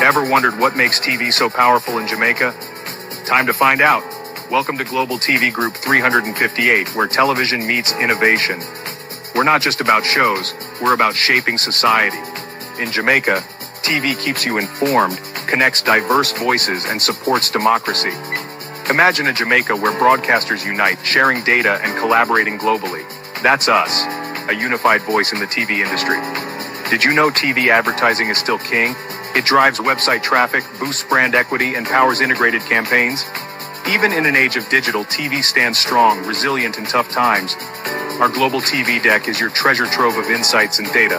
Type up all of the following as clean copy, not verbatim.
Ever wondered what makes TV so powerful in Jamaica? Time to find out. Welcome to Global TV Group 358, where television meets innovation. We're not just about shows, we're about shaping society. In Jamaica, TV keeps you informed, connects diverse voices, and supports democracy. Imagine a Jamaica where broadcasters unite, sharing data and collaborating globally. That's us, a unified voice in the TV industry. Did you know TV advertising is still king? It drives website traffic, boosts brand equity, and powers integrated campaigns. Even in an age of digital, TV stands strong, resilient in tough times. Our global TV deck is your treasure trove of insights and data.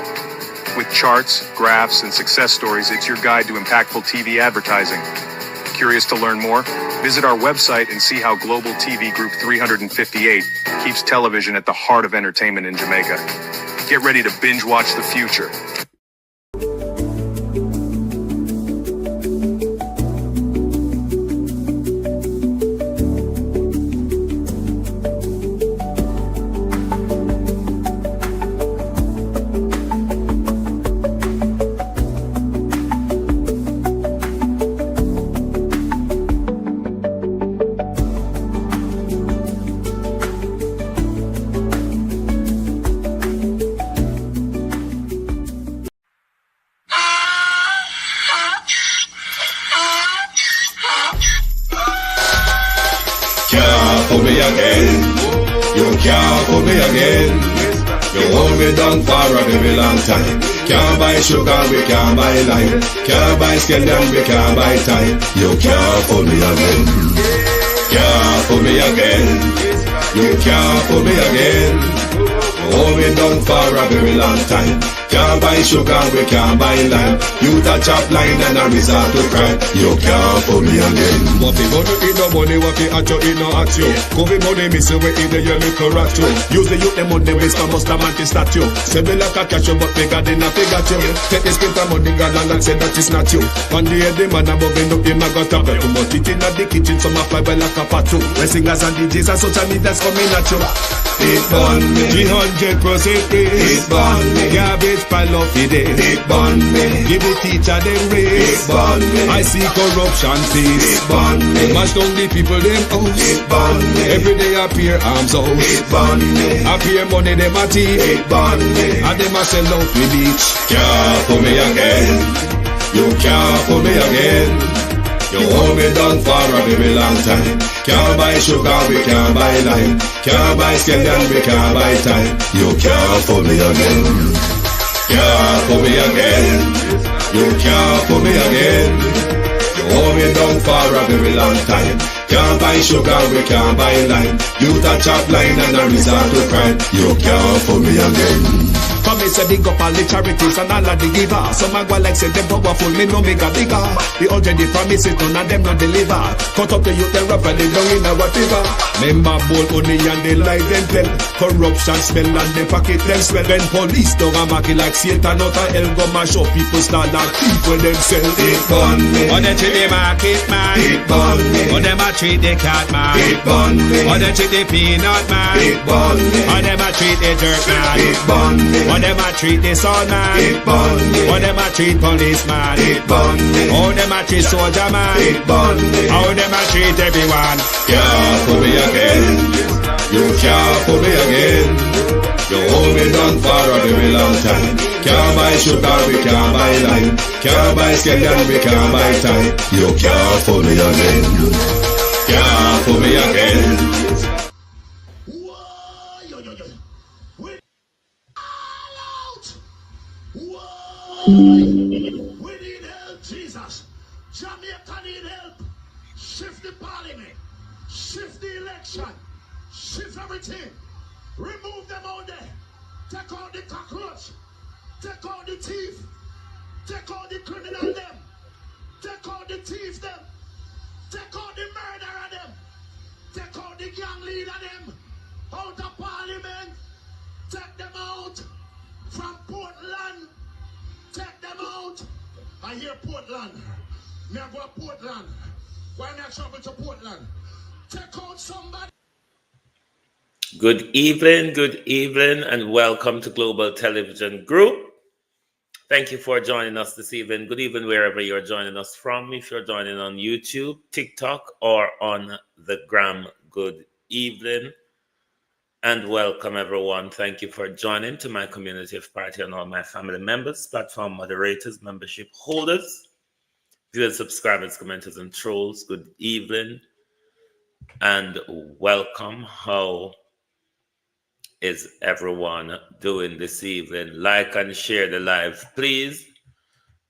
With charts, graphs, and success stories, it's your guide to impactful TV advertising. Curious to learn more? Visit our website and see how Global TV Group 358 keeps television at the heart of entertainment in Jamaica. Get ready to binge watch the future. For me again, you can't for me again. You hold me down for a very long time. Can't buy sugar, we can't buy lime. Can't buy scallion, we can't buy time. You can't for me again. Can't for me again. You can't for me again. You hold me down for a very long time. Can't buy sugar, we can't buy lime. You touch up line and I resort to crime. You can't for me again. What fi money in no money, what fi at you in no at you. Covid money miss away in the your little rat you. Use the youth them money waste and must a man to start you. Say me like a catch you but bigger than a figure you. Take the spit of money gal and say that is not you. On the head the man above end up him a got a bet. But it in the kitchen some a fly well like a patu. When singers and DJs and social media's coming at you. It burn me 300% raise. It burn me Garbage pile of the day. It burn me Give the teacher them It raise. burn me I see corruption It face. burn me Mash down the people them house. It burn me Every day appear arms out. It burn me Appear money them a thief. It burn me And them a sell out with beach. Can't for me again. You can't for me again. You hold me down for a very long time. Can't buy sugar, we can't buy lime. Can't buy scallion, we can't buy time. You can't for me again. Can't for me again. You can't for me again. You hold me down for a very long time. Can't buy sugar, we can't buy lime. You touch up line and I resort to crime. You can't for me again. Come me say big up all the charities and all of the givers. Some a go like say them powerful, me no make a bigger. The already promises none of them not deliver. Cut up the youth and rough and they down in a whatever. Member bowl money and they lie them tell. Corruption smell and they pocket them swell. When police don't a market like Satan out of hell go mash up people start like thief when them sell. It burn me On the treat the market man. It burn me On them a treat the cat man. It burn me On them treat the peanut man. It burn me On them a treat the dirt man. It burn me On them a treat the son man. It burn me How them a treat policeman. It burn me How them a treat soldier man. It burn me How them a treat everyone. Can't for me again. You can't for me again. You hold me down for a very long time. Can't buy sugar, we can't buy lime. Can't buy scallion, we can't buy time. You can't for me again. Can't for me again. We need help, Jesus. Jamaica need help. Shift the parliament. Shift the election. Shift everything. Remove them out there. Take out the cockroach. Take out the thief. Take out the criminal them. Take out the thief them. Take out the murderer them. Take out the gang leader them. Out of parliament. Take them out. From Portland. Take them out. I hear Portland. Me I go to Portland. Why not travel to Portland? Take out somebody. Good evening, and welcome to Global Television Group. Thank you for joining us this evening. Good evening, wherever you're joining us from. If you're joining on YouTube, TikTok, or on the Gram, good evening and welcome, everyone. Thank you for joining to my community of party and all my family members, platform moderators, membership holders, viewers, subscribers, commenters, and trolls. Good evening and welcome. How is everyone doing this evening? Like and share the live, please.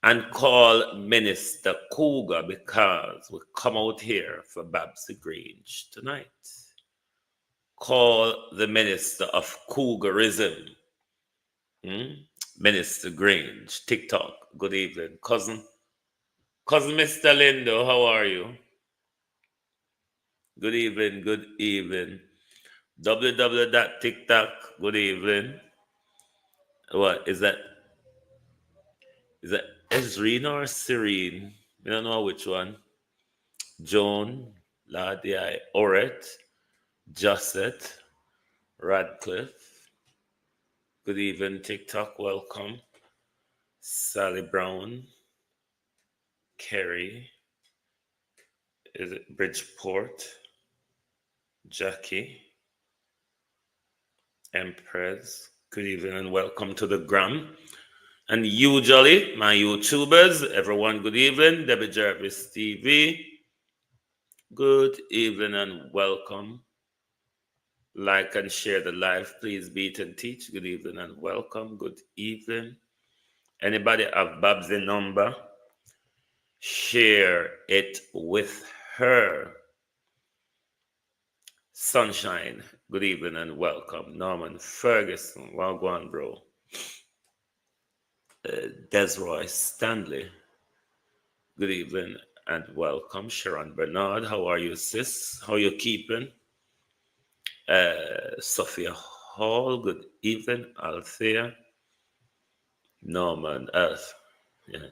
And call Minister Cougar because we come out here for Babsy Grange tonight. Call the Minister of Cougarism, Minister Grange, TikTok. Good evening, cousin. Cousin Mr. Lindo, how are you? Good evening, good evening. www.tiktok, good evening. What is that? Is that Ezrina or Serene? I don't know which one. Joan, Ladia, Oret, Josset, Radcliffe. Good evening, TikTok. Welcome. Sally Brown, Kerry. Is it Bridgeport? Jackie, Empress. Good evening and welcome to the Gram. And usually, my YouTubers, everyone, good evening. Debbie Jarvis TV. Good evening and welcome. Like and share the live, please. Beat and teach. Good evening and welcome. Good evening. Anybody have Babsy number? Share it with her. Sunshine. Good evening and welcome. Norman Ferguson. Well gone, bro. Desroy Stanley. Good evening and welcome. Sharon Bernard. How are you, sis? How you keeping? Sophia Hall. Good evening. Althea. Norman F. Yeah.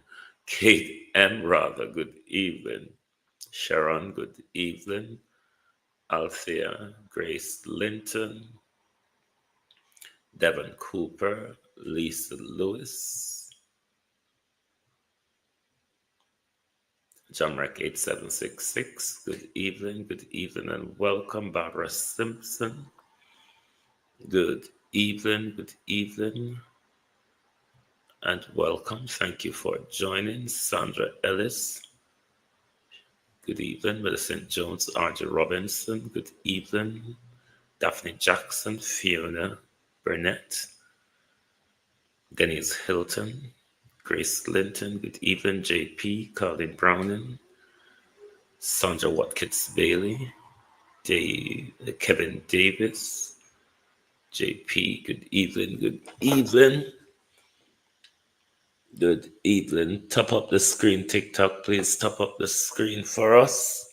Kate M. Rather. Good evening. Sharon. Good evening. Althea. Grace Linton. Devon Cooper. Lisa Lewis. John Rack 8766. Good evening, and welcome. Barbara Simpson. Good evening, and welcome. Thank you for joining. Sandra Ellis. Good evening. Millicent Jones, R.J. Robinson. Good evening. Daphne Jackson, Fiona Burnett. Denise Hilton. Grace Linton, good evening. JP, Colin Browning, Sandra Watkins Bailey, Kevin Davis, JP, good evening, Good evening. Top up the screen, TikTok, please top up the screen for us.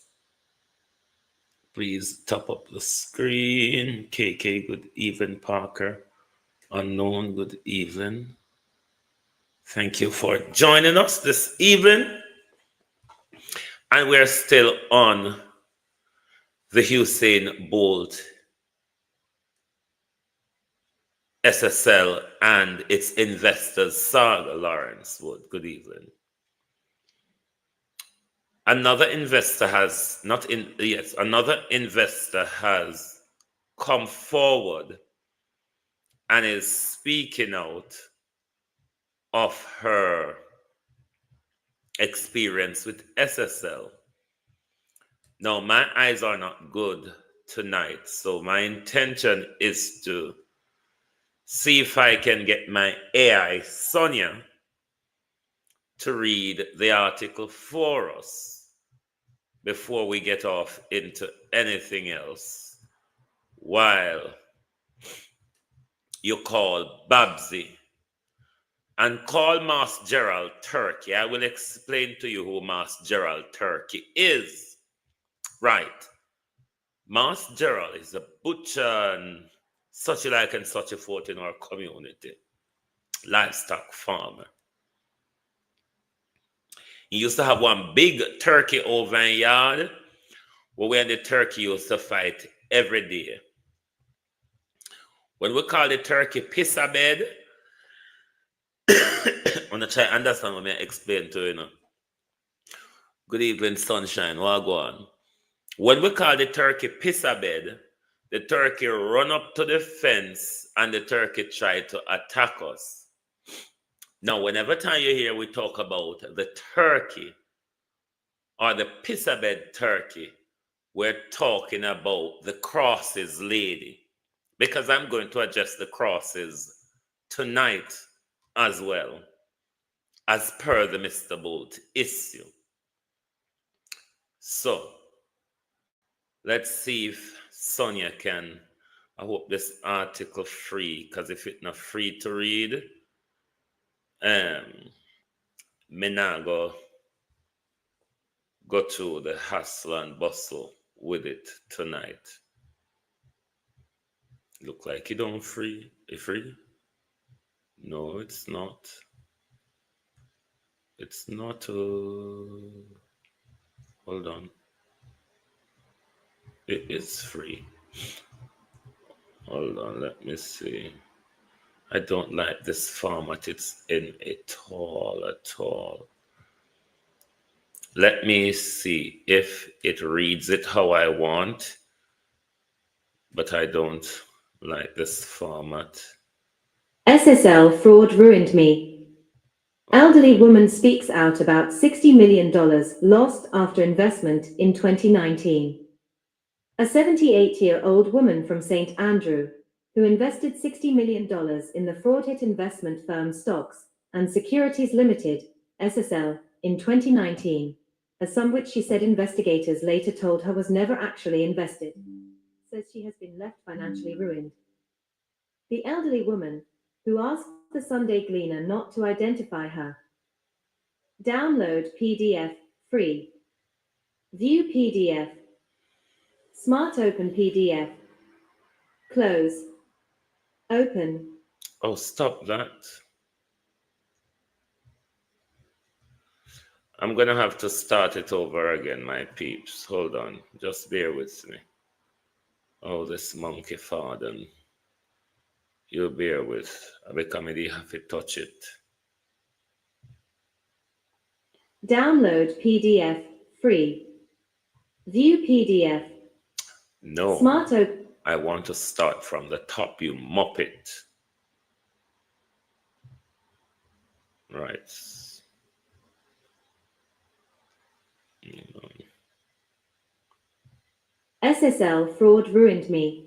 Please top up the screen. KK, good evening. Parker, Unknown, good evening. Thank you for joining us this evening. And we're still on the Usain Bolt SSL and its investors saga, Lawrence Wood. Good evening. Another investor has come forward and is speaking out of her experience with SSL. Now, my eyes are not good tonight, so my intention is to see if I can get my AI, Sonia, to read the article for us before we get off into anything else. While you call Babsy and call Mas Gerald Turkey. I will explain to you who Mas Gerald Turkey is. Right. Mas Gerald is a butcher and such like and such a forth in our community. Livestock farmer. He used to have one big turkey over in yard where the turkey used to fight every day. When we call the turkey piss a bed, want to try understand what I explain to you. Good evening, sunshine. What go on? When we call the turkey piss a bed, the turkey run up to the fence and the turkey try to attack us. Now, whenever time you hear we talk about the turkey or the piss a bed turkey, we're talking about the crosses lady, because I'm going to address the crosses tonight as well, as per the Mr. Bolt issue. So, let's see if Sonia can, I hope this article free, because if it's not free to read, me not go through the hustle and bustle with it tonight. Look like it don't free. It free? No, it's not. It's not. Hold on. It is free. Hold on, let me see. I don't like this format it's in at all. Let me see if it reads it how I want, but I don't like this format. SSL fraud ruined me. Elderly woman speaks out about $60 million lost after investment in 2019. A 78-year-old woman from St. Andrew, who invested $60 million in the fraud-hit investment firm Stocks and Securities Limited, SSL, in 2019, a sum which she said investigators later told her was never actually invested, says she has been left financially ruined. The elderly woman, who asked the Sunday Gleaner not to identify her. Download PDF, free. View PDF. Smart open PDF. Close. Open. Oh, stop that. I'm going to have to start it over again, my peeps. Hold on. Just bear with me. Oh, this monkey farden. You bear with. I become it, have to touch it. Download PDF, free. View PDF. No. Smart open. I want to start from the top, you muppet. Right. SSL fraud ruined me.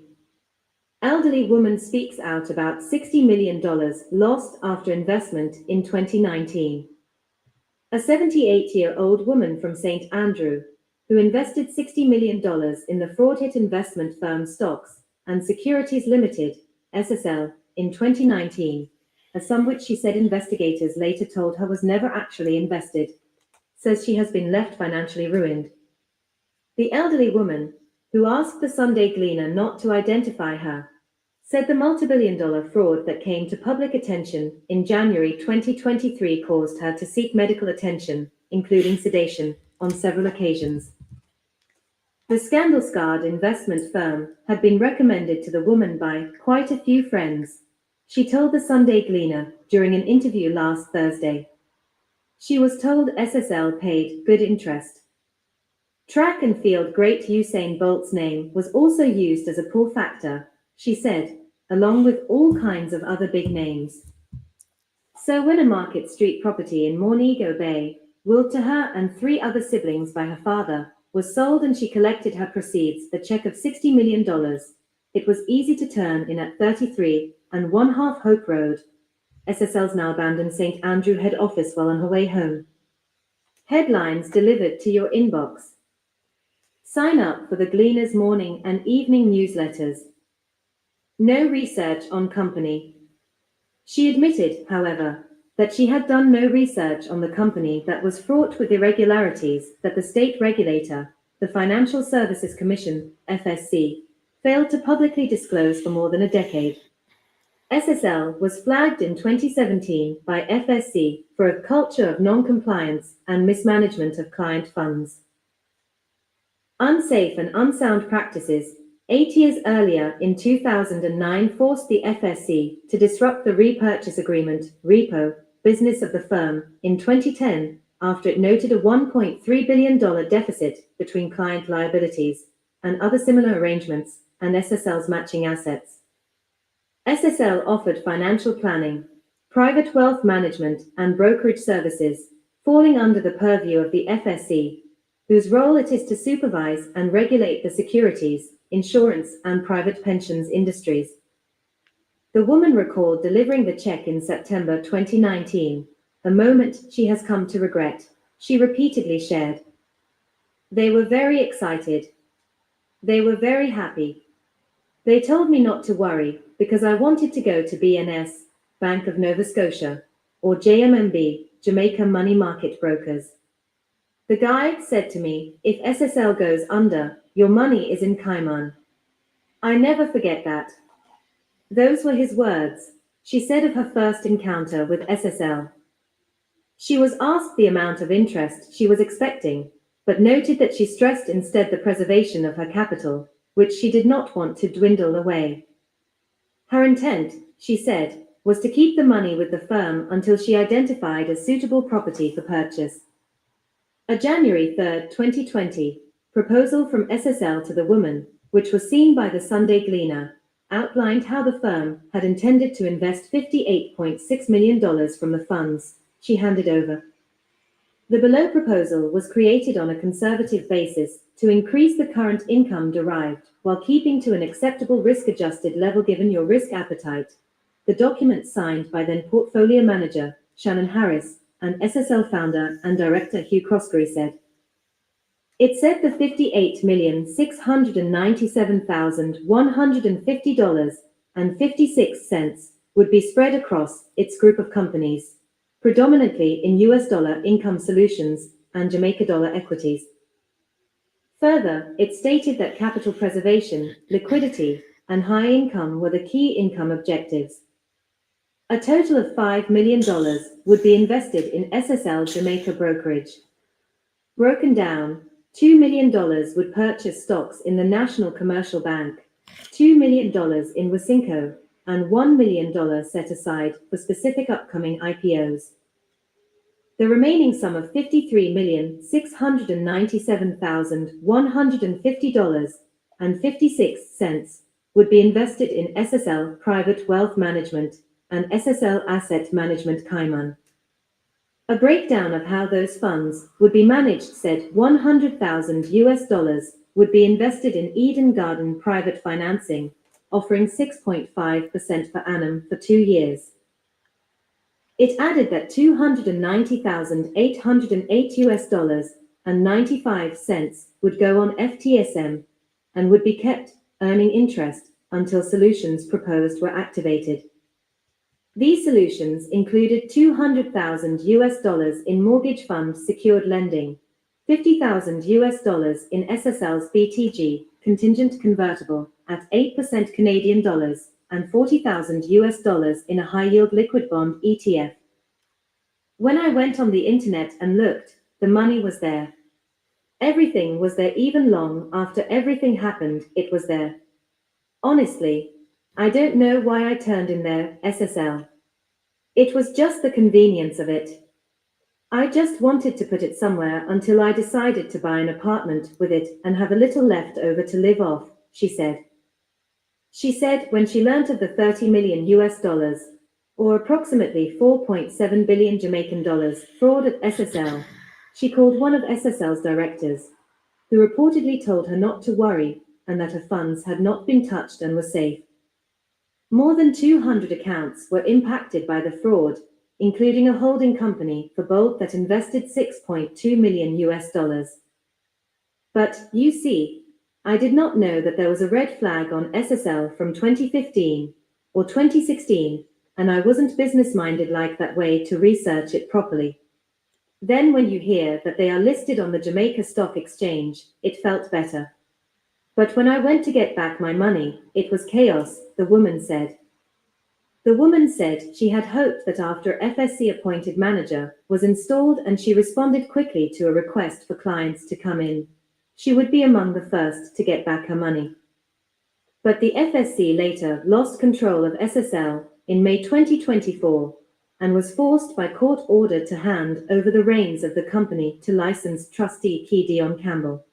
Elderly woman speaks out about $60 million lost after investment in 2019. A 78-year-old woman from St. Andrew, who invested $60 million in the fraud-hit investment firm Stocks and Securities Limited, SSL, in 2019, a sum which she said investigators later told her was never actually invested, says she has been left financially ruined. The elderly woman, who asked the Sunday Gleaner not to identify her, said the multi-billion-dollar fraud that came to public attention in January 2023 caused her to seek medical attention, including sedation, on several occasions. The scandal-scarred investment firm had been recommended to the woman by quite a few friends, she told the Sunday Gleaner during an interview last Thursday. She was told SSL paid good interest. Track and field great Usain Bolt's name was also used as a pull factor, she said, along with all kinds of other big names. So when a Market Street property in Montego Bay, willed to her and 3 other siblings by her father, was sold and she collected her proceeds, a check of $60 million, it was easy to turn in at 33 and 1/2 Hope Road, SSL's now abandoned St. Andrew head office, while on her way home. Headlines delivered to your inbox. Sign up for the Gleaner's morning and evening newsletters. No research on company. She admitted, however, that she had done no research on the company that was fraught with irregularities that the state regulator, the Financial Services Commission, FSC, failed to publicly disclose for more than a decade. SSL was flagged in 2017 by FSC for a culture of non-compliance and mismanagement of client funds. Unsafe and unsound practices 8 years earlier, in 2009, forced the FSC to disrupt the repurchase agreement, repo, business of the firm in 2010 after it noted a $1.3 billion deficit between client liabilities and other similar arrangements and SSL's matching assets. SSL offered financial planning, private wealth management, and brokerage services, falling under the purview of the FSC, whose role it is to supervise and regulate the securities, insurance, and private pensions industries. The woman recalled delivering the check in September 2019, a moment she has come to regret. She repeatedly shared. They were very excited. They were very happy. They told me not to worry because I wanted to go to BNS, Bank of Nova Scotia, or JMMB, Jamaica Money Market Brokers. The guide said to me, if SSL goes under, your money is in Cayman. I never forget that. Those were his words, she said of her first encounter with SSL. She was asked the amount of interest she was expecting, but noted that she stressed instead the preservation of her capital, which she did not want to dwindle away. Her intent, she said, was to keep the money with the firm until she identified a suitable property for purchase. A January 3, 2020, proposal from SSL to the woman, which was seen by the Sunday Gleaner, outlined how the firm had intended to invest $58.6 million from the funds she handed over. The below proposal was created on a conservative basis to increase the current income derived while keeping to an acceptable risk-adjusted level given your risk appetite. The document signed by then portfolio manager Shannon Harris and SSL founder and director Hugh Croskery said. It said the $58,697,150.56 would be spread across its group of companies, predominantly in US dollar income solutions and Jamaica dollar equities. Further, it stated that capital preservation, liquidity, and high income were the key income objectives. A total of $5 million would be invested in SSL Jamaica brokerage. Broken down, $2 million would purchase stocks in the National Commercial Bank, $2 million in Wasinco, and $1 million set aside for specific upcoming IPOs. The remaining sum of $53,697,150.56 would be invested in SSL Private Wealth Management and SSL Asset Management Cayman. A breakdown of how those funds would be managed said $100,000 would be invested in Eden Garden Private Financing, offering 6.5% per annum for 2 years. It added that $290,808.95 would go on FTSM and would be kept earning interest until solutions proposed were activated. These solutions included $200,000 in mortgage fund secured lending, $50,000 in SSL's BTG contingent convertible at 8% Canadian dollars, and $40,000 in a high-yield liquid bond ETF. When I went on the internet and looked, the money was there. Everything was there even long after everything happened, it was there. Honestly, I don't know why I turned in there, SSL. It was just the convenience of it. I just wanted to put it somewhere until I decided to buy an apartment with it and have a little left over to live off, she said. She said when she learnt of the $30 million, or approximately 4.7 billion Jamaican dollars, fraud at SSL, she called one of SSL's directors, who reportedly told her not to worry and that her funds had not been touched and were safe. More than 200 accounts were impacted by the fraud, including a holding company for Bolt that invested $6.2 million. But, you see, I did not know that there was a red flag on SSL from 2015 or 2016, and I wasn't business-minded like that way to research it properly. Then when you hear that they are listed on the Jamaica Stock Exchange, it felt better. But when I went to get back my money, it was chaos, the woman said. The woman said she had hoped that after FSC-appointed manager was installed and she responded quickly to a request for clients to come in, she would be among the first to get back her money. But the FSC later lost control of SSL in May 2024, and was forced by court order to hand over the reins of the company to licensed trustee Key Dion Campbell.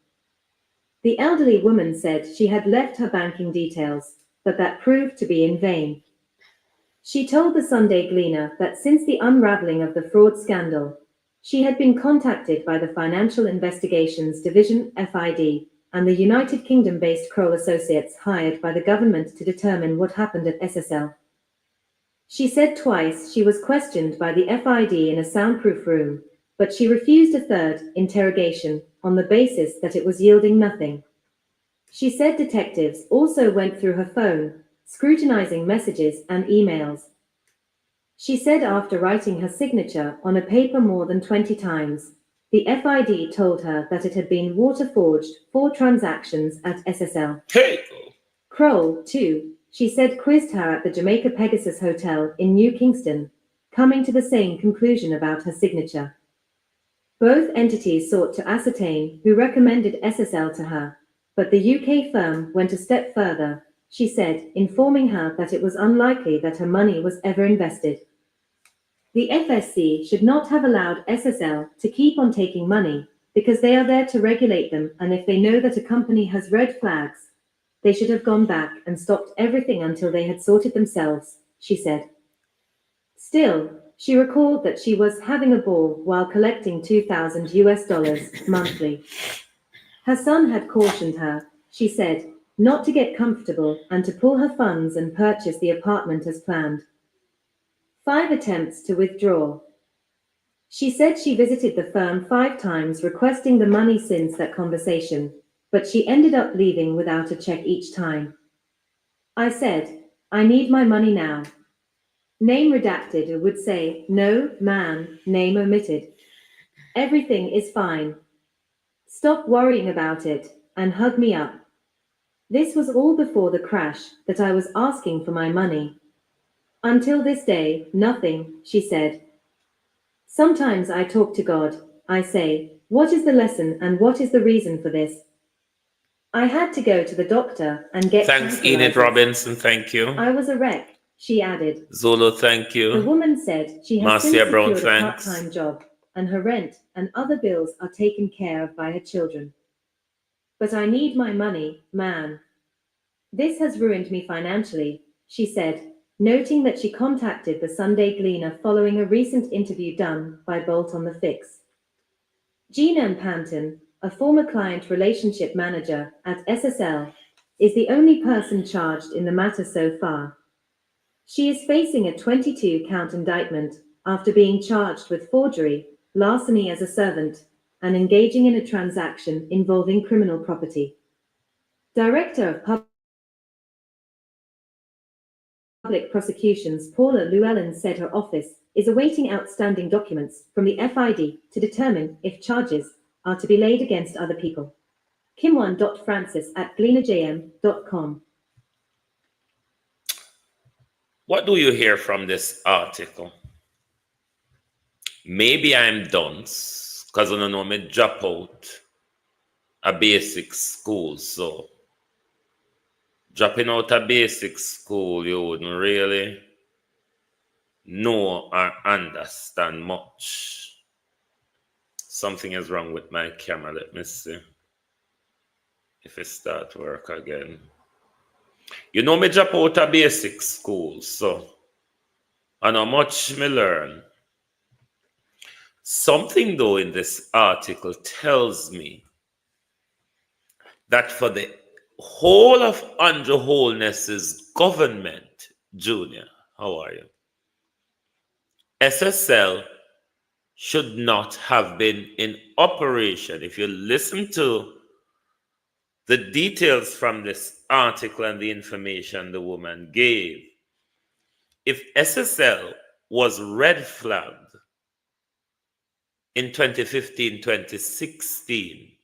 The elderly woman said she had left her banking details, but that proved to be in vain. She told the Sunday Gleaner that since the unraveling of the fraud scandal, she had been contacted by the Financial Investigations Division (FID) and the United Kingdom-based Kroll Associates hired by the government to determine what happened at SSL. She said twice she was questioned by the FID in a soundproof room, but she refused a third interrogation on the basis that it was yielding nothing. She said detectives also went through her phone, scrutinizing messages and emails. She said after writing her signature on a paper more than 20 times, the FID told her that it had been water-forged 4 transactions at SSL. Hey! Kroll, too, she said quizzed her at the Jamaica Pegasus Hotel in New Kingston, coming to the same conclusion about her signature. Both entities sought to ascertain who recommended SSL to her, but the UK firm went a step further, she said, informing her that it was unlikely that her money was ever invested. The FSC should not have allowed SSL to keep on taking money, because they are there to regulate them, and if they know that a company has red flags, they should have gone back and stopped everything until they had sorted themselves, she said. Still, she recalled that she was having a ball while collecting $2,000 monthly. Her son had cautioned her, she said, not to get comfortable and to pull her funds and purchase the apartment as planned. 5 attempts to withdraw. She said she visited the firm 5 times requesting the money since that conversation, but she ended up leaving without a check each time. I said, I need my money now. Name redacted, or would say, no, man, name omitted. Everything is fine. Stop worrying about it, and hug me up. This was all before the crash, that I was asking for my money. Until this day, nothing, she said. Sometimes I talk to God. I say, what is the lesson and what is the reason for this? I had to go to the doctor and get Thanks, Enid Robinson, thank you. I was a wreck, she added. Zolo, thank you. The woman said she has Marcia since Brown, secured a thanks. part-time job, and her rent and other bills are taken care of by her children. But I need my money, man. This has ruined me financially, she said, noting that she contacted the Sunday Gleaner following a recent interview done by Bolt on the Fix. Gina Panton, a former client relationship manager at SSL, is the only person charged in the matter so far. She is facing a 22-count indictment after being charged with forgery, larceny as a servant, and engaging in a transaction involving criminal property. Director of Public Prosecutions Paula Llewellyn said her office is awaiting outstanding documents from the FID to determine if charges are to be laid against other people. Kim1.Francis@gleanerjm.com. What do you hear from this article? Maybe I'm dunce, because I don't know me drop out a basic school, so dropping out a basic school, you wouldn't really know or understand much. Something is wrong with my camera. Let me see if it start work again. You know me drop out a basic school, so I know much me learn. Something though in this article tells me that for the whole of Andrew Holness's government, Junior, how are you? SSL should not have been in operation. If you listen to the details from this article and the information the woman gave, if SSL was red flagged in 2015, 2016,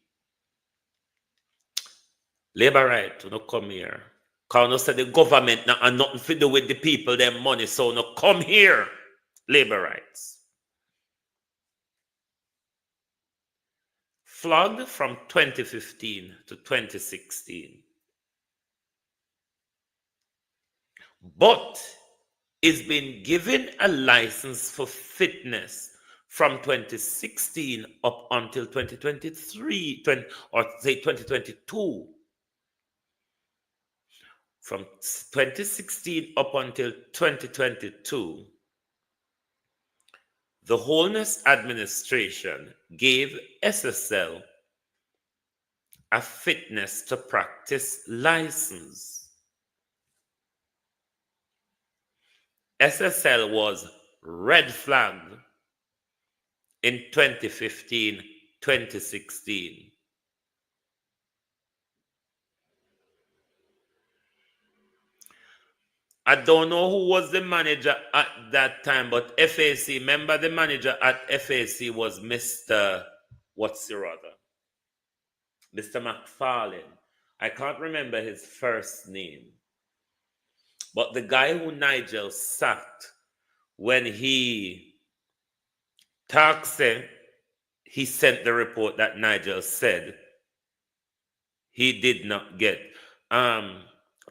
labor right to no come here. Because no say the government not and nothing to do with the people, their money, so no come here. Labor rights. Flogged from 2015 to 2016. But is being given a license for fitness from 2016 up until 2023, or say 2022. From 2016 up until 2022, the Wholeness Administration gave SSL a fitness to practice license. SSL was red flagged in 2015, 2016. I don't know who was the manager at that time, but FAC, remember the manager at FAC was Mr. What's your other? Mr. McFarlane. I can't remember his first name. But the guy who Nigel sacked when he taxed, he sent the report that Nigel said he did not get.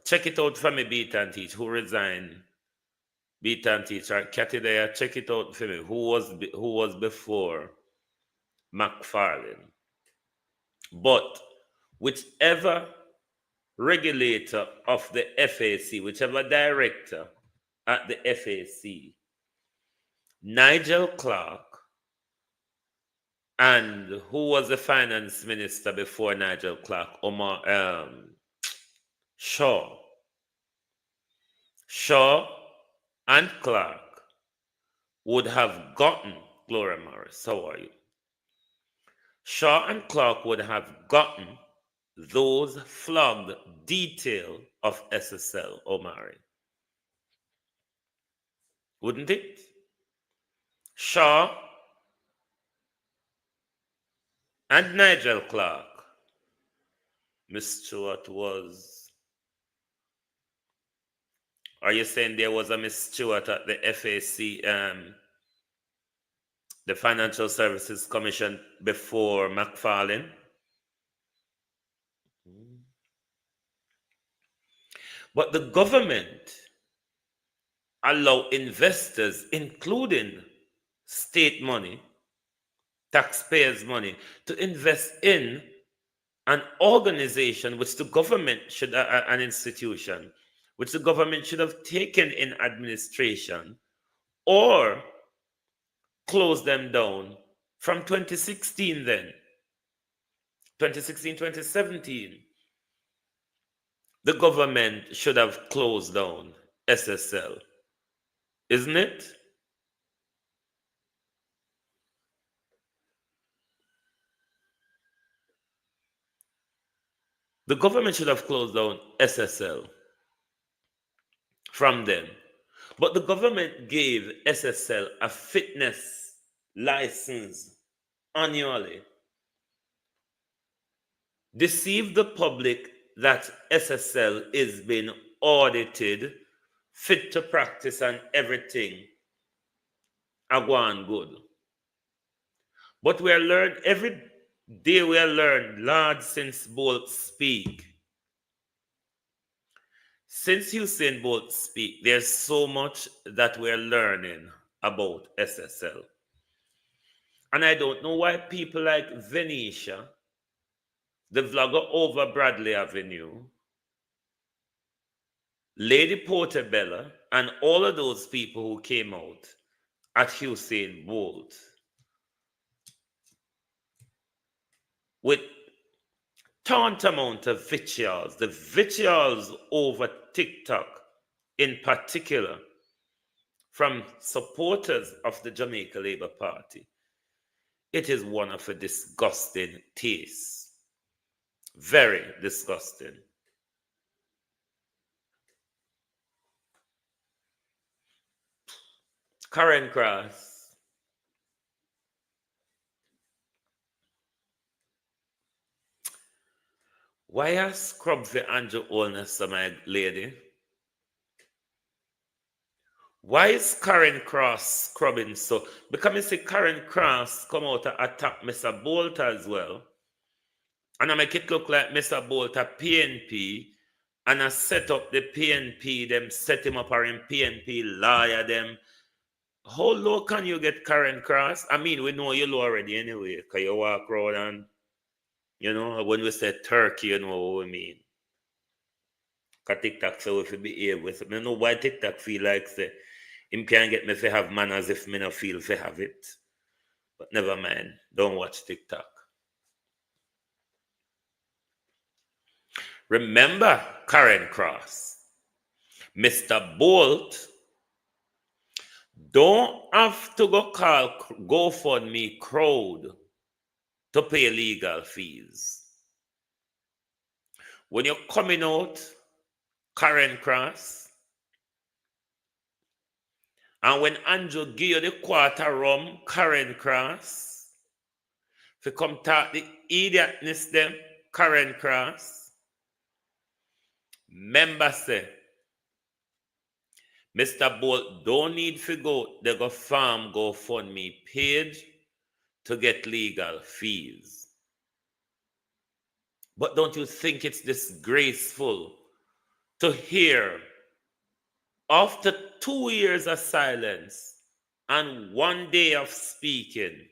Check it out for me, Beat and Teach, who resigned. Beat and Teach, or Cathy there, check it out for me. Who was before McFarlane? But whichever regulator of the FAC, whichever director at the FAC, Nigel Clark, and who was the finance minister before Nigel Clark? Shaw and Clark would have gotten, Gloria Morris, how are you? Shaw and Clark would have gotten those flogged detail of SSL, Omari. Wouldn't it? Shaw and Nigel Clark. Miss Stewart was... Are you saying there was a Miss Stewart at the FAC, the Financial Services Commission, before McFarlane? But the government allow investors, including state money, taxpayers' money, to invest in an organization which the government should, an institution, which the government should have taken in administration or closed them down from 2016 then. 2016, 2017. The government should have closed down SSL, isn't it? The government should have closed down SSL from them. But the government gave SSL a fitness license annually, deceived the public that SSL is being audited, fit to practice and everything are going good. But we are learning, every day we are learning, Lord, since Bolt speak. Since Usain Bolt speak, there's so much that we're learning about SSL. And I don't know why people like Venetia, the vlogger over Bradley Avenue, Lady Portobello, and all of those people who came out at Usain Bolt with tantamount of vitriol, the vitriols over TikTok in particular, from supporters of the Jamaica Labour Party. It is one of a disgusting taste. Very disgusting. Karen Cross. Why I scrub for Andrew Olness, my lady? Why is Karen Cross scrubbing so? Because I see Karen Cross come out to attack Mr. Bolt as well. And I make it look like Mr. Bolt a PNP and I set up the PNP, them set him up or in PNP lawyer them. How low can you get Karen Cross? I mean, we know you're low already anyway, because you walk around and, you know, when we say Turkey, you know what we mean. Because TikTok so if you behave with it. I know why TikTok feel like say, him can't get me to have manners if me not feel to have it. But never mind, don't watch TikTok. Remember Karen Cross. Mr. Bolt don't have to go call GoFundMe crowd to pay legal fees. When you're coming out, Karen Cross, and when Andrew give you the quarter rum, Karen Cross, if you come talk the idiotness them, Karen Cross, member say, Mr. Bolt don't need to go, they go farm GoFundMe page to get legal fees. But don't you think it's disgraceful to hear after 2 years of silence and 1 day of speaking,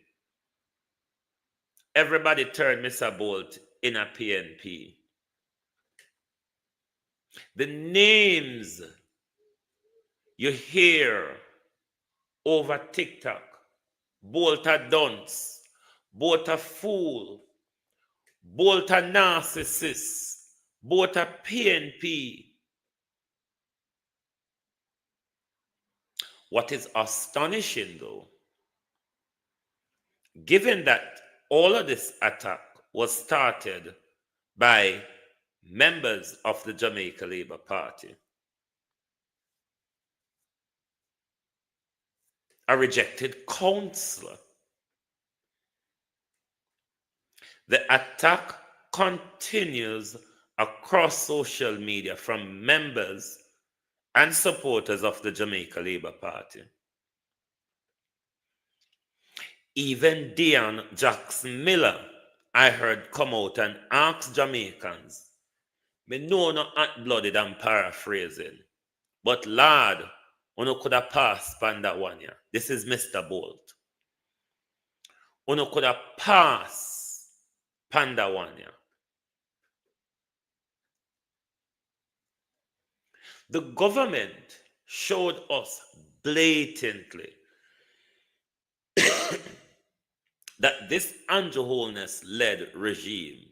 everybody turned Mr. Bolt in a PNP. The names you hear over TikTok, Bolt a dunce, Bolt a fool, Bolt a narcissist, Bolt a PNP. What is astonishing though, given that all of this attack was started by members of the Jamaica Labour Party, a rejected councillor, the attack continues across social media from members and supporters of the Jamaica Labour Party. Even Dion Jackson Miller, I heard come out and ask Jamaicans, me know not hot-blooded and paraphrasing, but Lord, you could have passed on that one year. This is Mr. Bolt. You could have passed on that one year. The government showed us blatantly that this Andrew Holness-led regime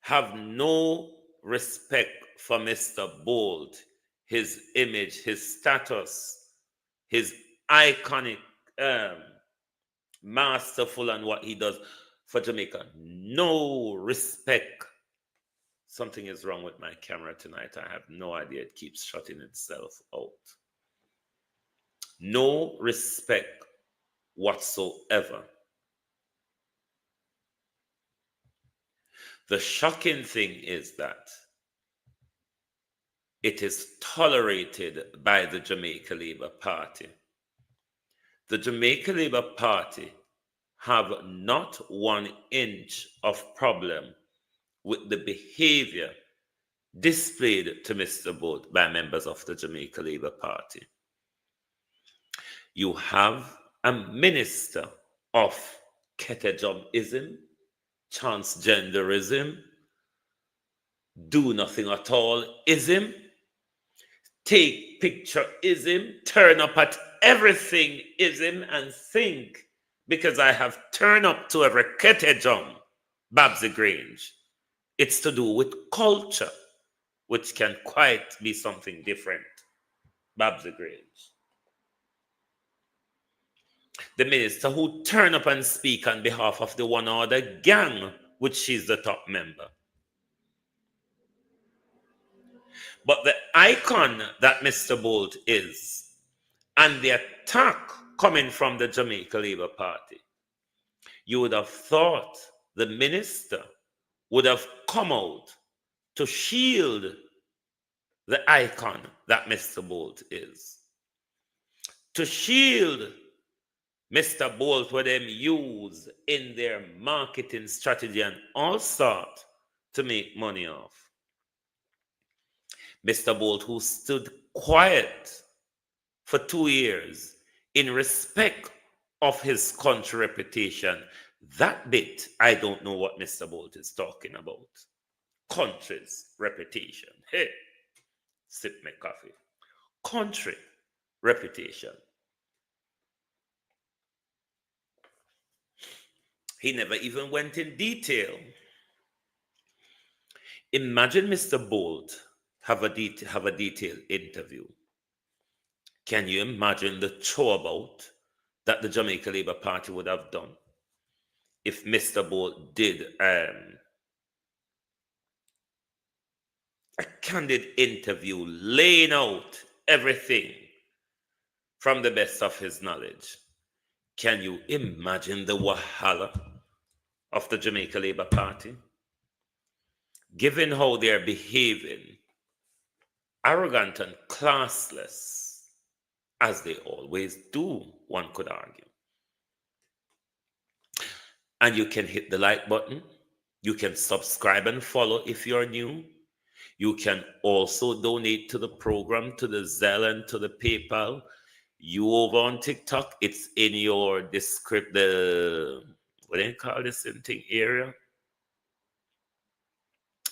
have no respect for Mr. Bolt, his image, his status, his iconic, masterful and what he does for Jamaica. No respect. Something is wrong with my camera tonight. I have no idea. It keeps shutting itself out. No respect whatsoever. The shocking thing is that it is tolerated by the Jamaica Labour Party. The Jamaica Labour Party have not 1 inch of problem with the behavior displayed to Mr. Bolt by members of the Jamaica Labour Party. You have a minister of Ketejumism, transgenderism, do nothing at all ism, take picture ism, turn up at everything ism, and think because I have turned up to every Ketejum, Babsy Grange, it's to do with culture, which can quite be something different. Babsy Grange. The minister who turn up and speak on behalf of the one or the gang, which she's the top member. But the icon that Mr. Bolt is, and the attack coming from the Jamaica Labour Party, you would have thought the minister would have come out to shield the icon that Mr. Bolt is. To shield Mr. Bolt, what them use in their marketing strategy and all sort to make money off. Mr. Bolt, who stood quiet for 2 years in respect of his country reputation. That bit, I don't know what Mr. Bolt is talking about. Country's reputation. Hey, sip my coffee. Country reputation. He never even went in detail. Imagine Mr. Bolt have a detailed interview. Can you imagine the throwabout that the Jamaica Labour Party would have done if Mr. Bolt did a candid interview laying out everything from the best of his knowledge? Can you imagine the wahala of the Jamaica Labour Party? Given how they're behaving, arrogant and classless, as they always do, one could argue. And you can hit the like button. You can subscribe and follow if you're new. You can also donate to the program, to the Zelle and to the PayPal. You over on TikTok, it's in your what do you call this thing area?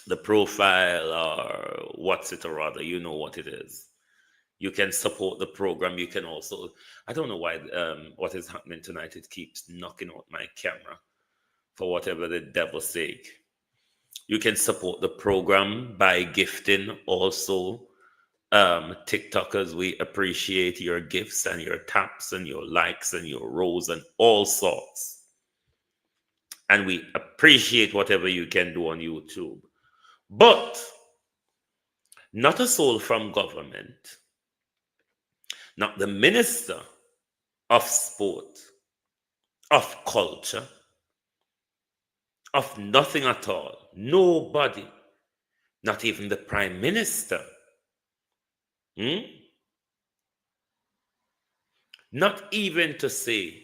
The profile or what's it or rather, you know what it is. You can support the program. You can also, I don't know why what is happening tonight. It keeps knocking out my camera for whatever the devil's sake. You can support the program by gifting also. TikTokers, we appreciate your gifts and your taps and your likes and your rows and all sorts. And we appreciate whatever you can do on YouTube. But not a soul from government, not the Minister of Sport, of Culture, of nothing at all. Nobody, not even the Prime Minister. Not even to say,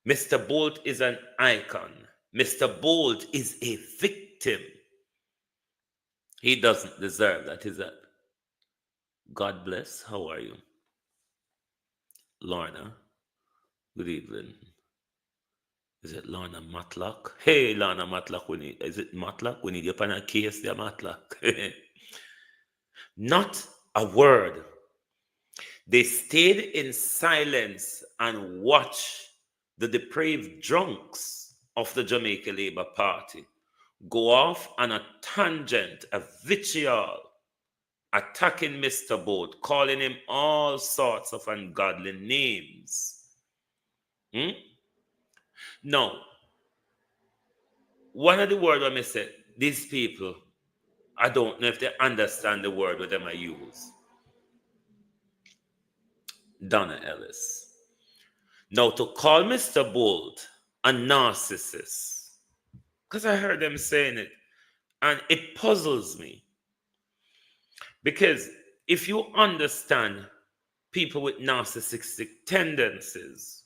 Mr. Bolt is an icon. Mr. Bolt is a victim. He doesn't deserve that, is that? God bless. How are you? Lorna. Good evening. Is it Lorna Matlock? Hey, Lorna Matlock. Is it Matlock? We need you on a case there, Matlock. Not a word. They stayed in silence and watched the depraved drunks of the Jamaica Labour Party go off on a tangent, a vitriol, attacking Mr. Bolt, calling him all sorts of ungodly names. Now, one of the words I said, these people, I don't know if they understand the word that I use. Donna Ellis. Now, to call Mr. Bolt a narcissist, because I heard them saying it, and it puzzles me. Because if you understand people with narcissistic tendencies,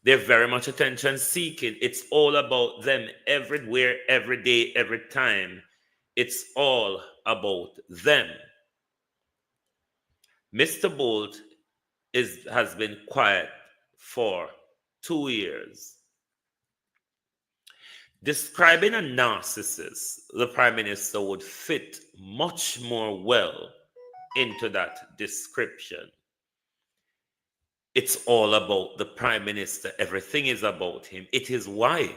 they're very much attention seeking. It's all about them everywhere, every day, every time. It's all about them. Mr. Bolt has been quiet for 2 years. Describing a narcissist, the Prime Minister would fit much more well into that description. It's all about the Prime Minister. Everything is about him. It is why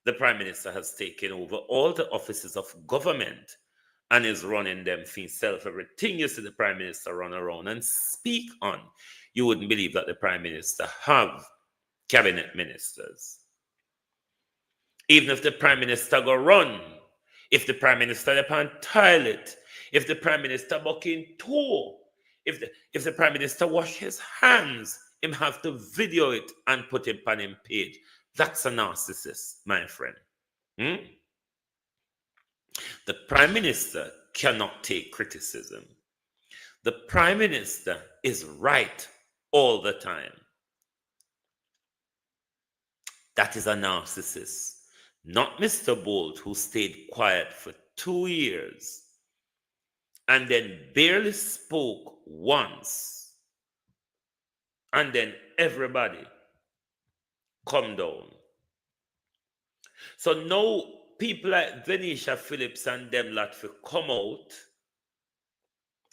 the Prime Minister has taken over all the offices of government and is running them for himself. Everything you see the Prime Minister run around and speak on, you wouldn't believe that the Prime Minister have cabinet ministers. Even if the Prime Minister go run, if the Prime Minister upon toilet, if the Prime Minister buck in toe, if the Prime Minister wash his hands, him have to video it and put it on him page. That's a narcissist, my friend. The Prime Minister cannot take criticism. The Prime Minister is right all the time. That is a narcissist. Not Mr. Bolt, who stayed quiet for 2 years and then barely spoke once, and then everybody come down. So now people like Venetia Phillips and them lot to come out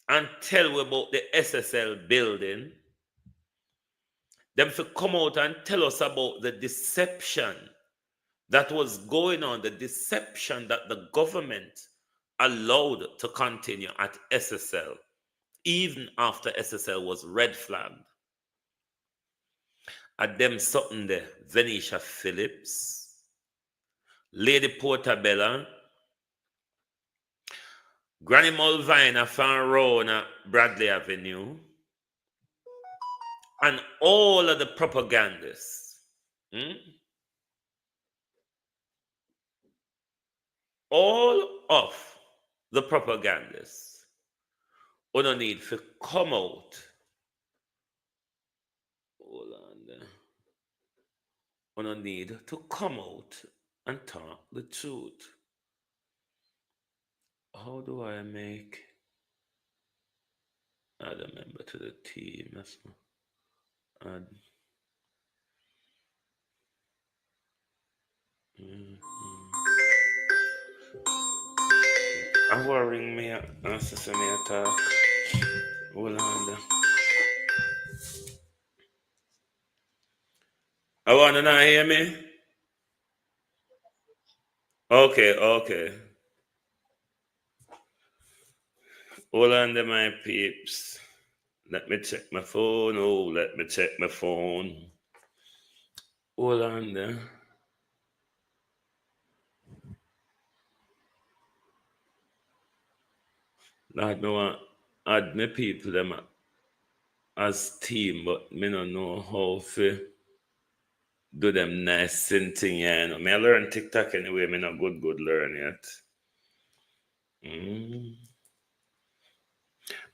and tell we about the SSL building. Them to come out and tell us about the deception that was going on, the deception that the government allowed to continue at SSL, even after SSL was red flagged. At them something there, Venetia Phillips, Lady Portabella, Granny Mulvina Fan Road, Bradley Avenue, and all of the propagandists. All of the propagandists who don't need to come out. Hold on there. We don't need to come out and talk the truth. How do I make add a member to the team? That's add. I'm worrying me answer me attack. Hold on there. I want to not hear me? Okay. Hold on there, my peeps. Let me check my phone. Let me check my phone. Hold on there. Lord, me want add me people them as team, but me don't know how to do them nice thing, yeah. You know. Me I learn TikTok anyway, me not good learn yet.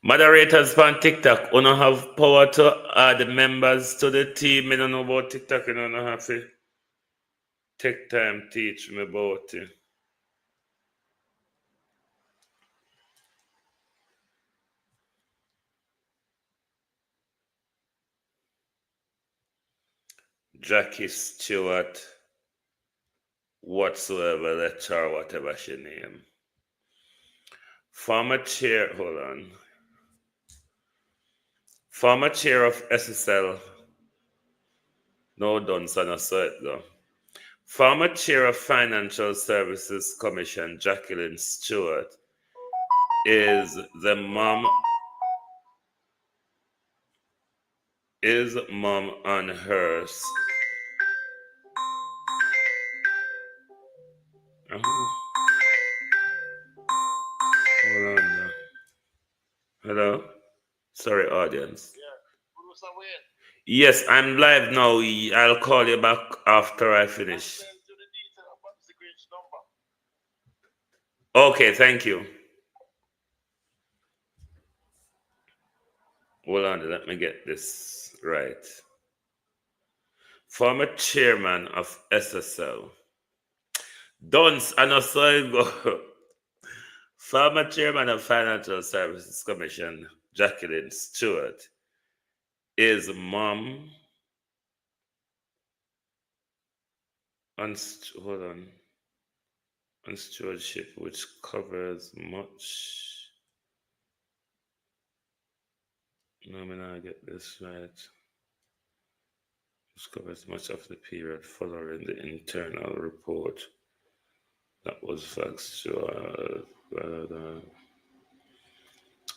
Moderators on TikTok, you don't have power to add members to the team. Me don't know about TikTok, you don't have to take time teach me about it. Jackie Stewart, whatsoever, lecturer, whatever she name. Former chair, hold on. Former chair of SSL, no done, so no so it go. Former chair of Financial Services Commission, Jacqueline Stewart, is mom on hers. Hold on now. Hello? Sorry, audience. Yes, I'm live now. I'll call you back after I finish. Okay, thank you. Hold on, let me get this right. Former chairman of SSL. Dunce, and also go. Former chairman of Financial Services Commission, Jacqueline Stewart, is mom on stewardship, which covers much. No, I mean, I get this right. Which covers much of the period following the internal report that was faxed to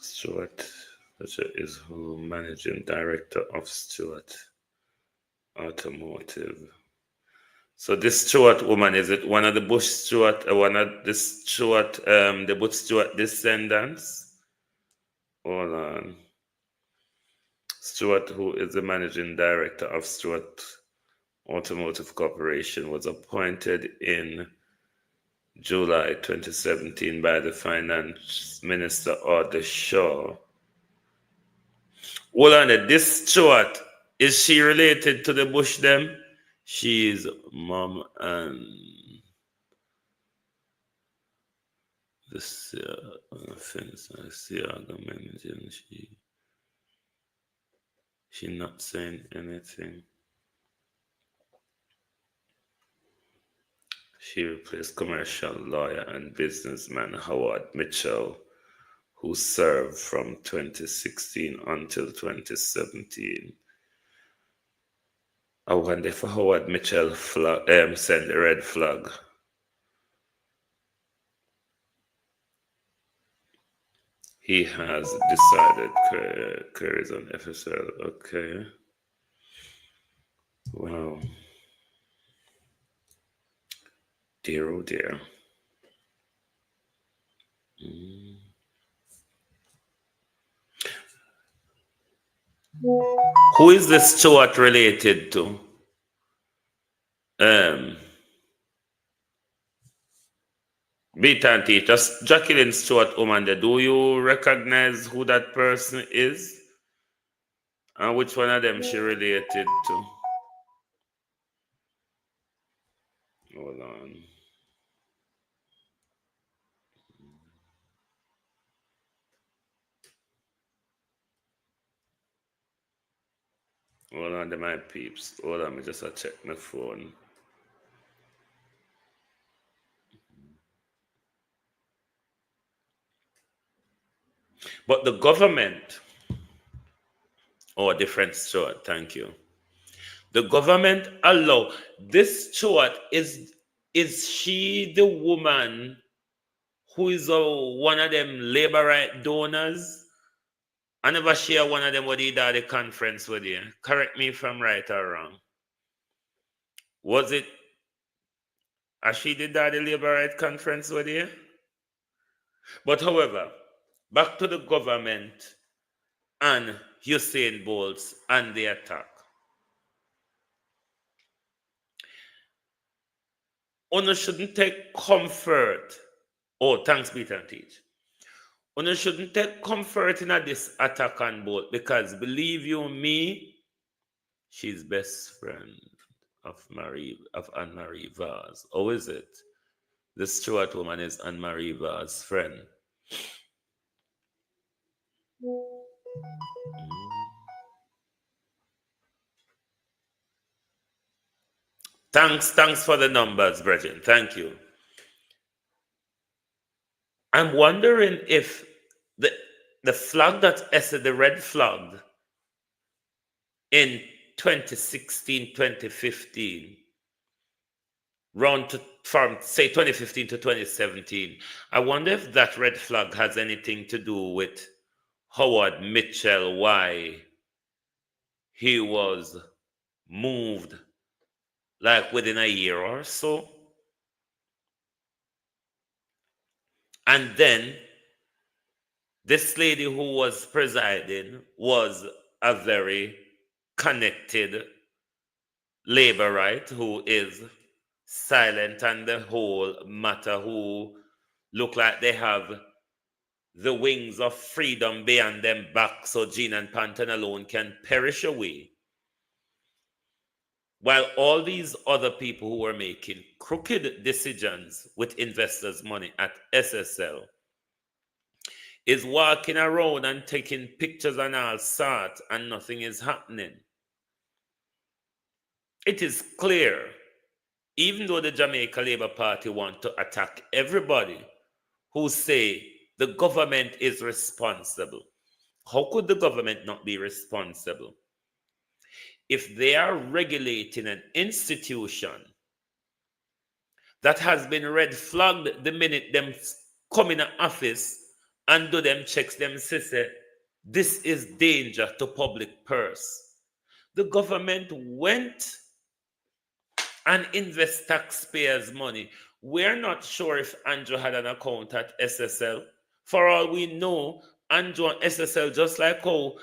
Stewart, which is who managing director of Stewart Automotive. So this Stewart woman, is it one of the Bush Stewart, one of the Stewart, the Bush Stewart descendants? Hold on. Stewart, who is the managing director of Stewart Automotive Corporation, was appointed in July 2017 by the Finance Minister Arthur Shaw. Hold on, this Stewart, is she related to the Bush them? She's mom and This offense, I see argument, and she not saying anything. She replaced commercial lawyer and businessman Howard Mitchell, who served from 2016 until 2017. I wonder if Howard Mitchell sent the red flag. He has decided queries on FSL. Okay. Wow. Dear, oh dear. Who is this Stuart related to? Beat and teach. Just Jacqueline Stewart Omanda. Do you recognize who that person is? And which one of them she related to? Hold on. Hold on, my peeps. Hold on, me just check my phone. But the government, different Stuart, thank you. The government allow this Stuart is she the woman who is one of them labor right donors? I never share one of them what he did at the conference with you. Correct me if I'm right or wrong. Was it she did that at the labor right conference with you? But however, back to the government and Usain Bolt and the attack. One shouldn't take comfort. Oh, thanks, Peter and Teach. One shouldn't take comfort in this attack on Bolt because believe you me, she's best friend of Anne-Marie Vaz. How is it? The Stuart woman is Anne-Marie Vaz's friend. Thanks for the numbers, Bridget. Thank you. I'm wondering if the flag that the red flag in 2016, 2015, from say 2015 to 2017, I wonder if that red flag has anything to do with Howard Mitchell, why he was moved like within a year or so. And then this lady who was presiding was a very connected laborite who is silent on the whole matter, who look like they have the wings of freedom beyond them back so Jean and Panton alone can perish away. While all these other people who were making crooked decisions with investors' money at SSL is walking around and taking pictures and all sorts and nothing is happening. It is clear, even though the Jamaica Labour Party want to attack everybody who say the government is responsible. How could the government not be responsible? If they are regulating an institution that has been red flagged the minute them come in office and do them checks, them say, this is danger to public purse. The government went and invest taxpayers' money. We're not sure if Andrew had an account at SSL. For all we know, Andrew and SSL, just like how,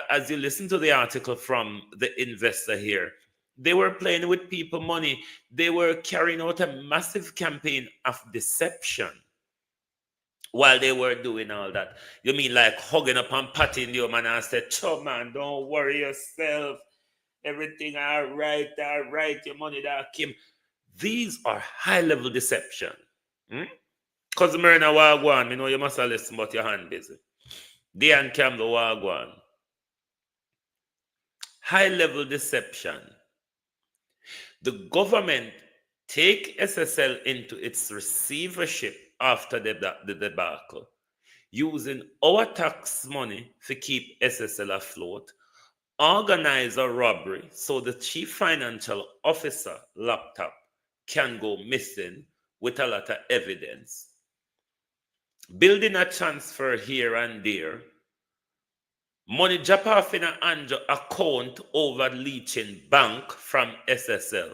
as you listen to the article from the investor here, they were playing with people money. They were carrying out a massive campaign of deception while they were doing all that. You mean like hugging up and patting you, man, and said, "Oh man, don't worry yourself. Everything all right, your money that came." These are high-level deception. Cause Marina Wagwan, you know you must have listened but your hand busy. Diane Campbell Wagwan. High level deception. The government take SSL into its receivership after the debacle, using our tax money to keep SSL afloat, organize a robbery so the chief financial officer laptop can go missing with a lot of evidence, building a transfer here and there, money drop off in an Andrew account over leaching bank from SSL.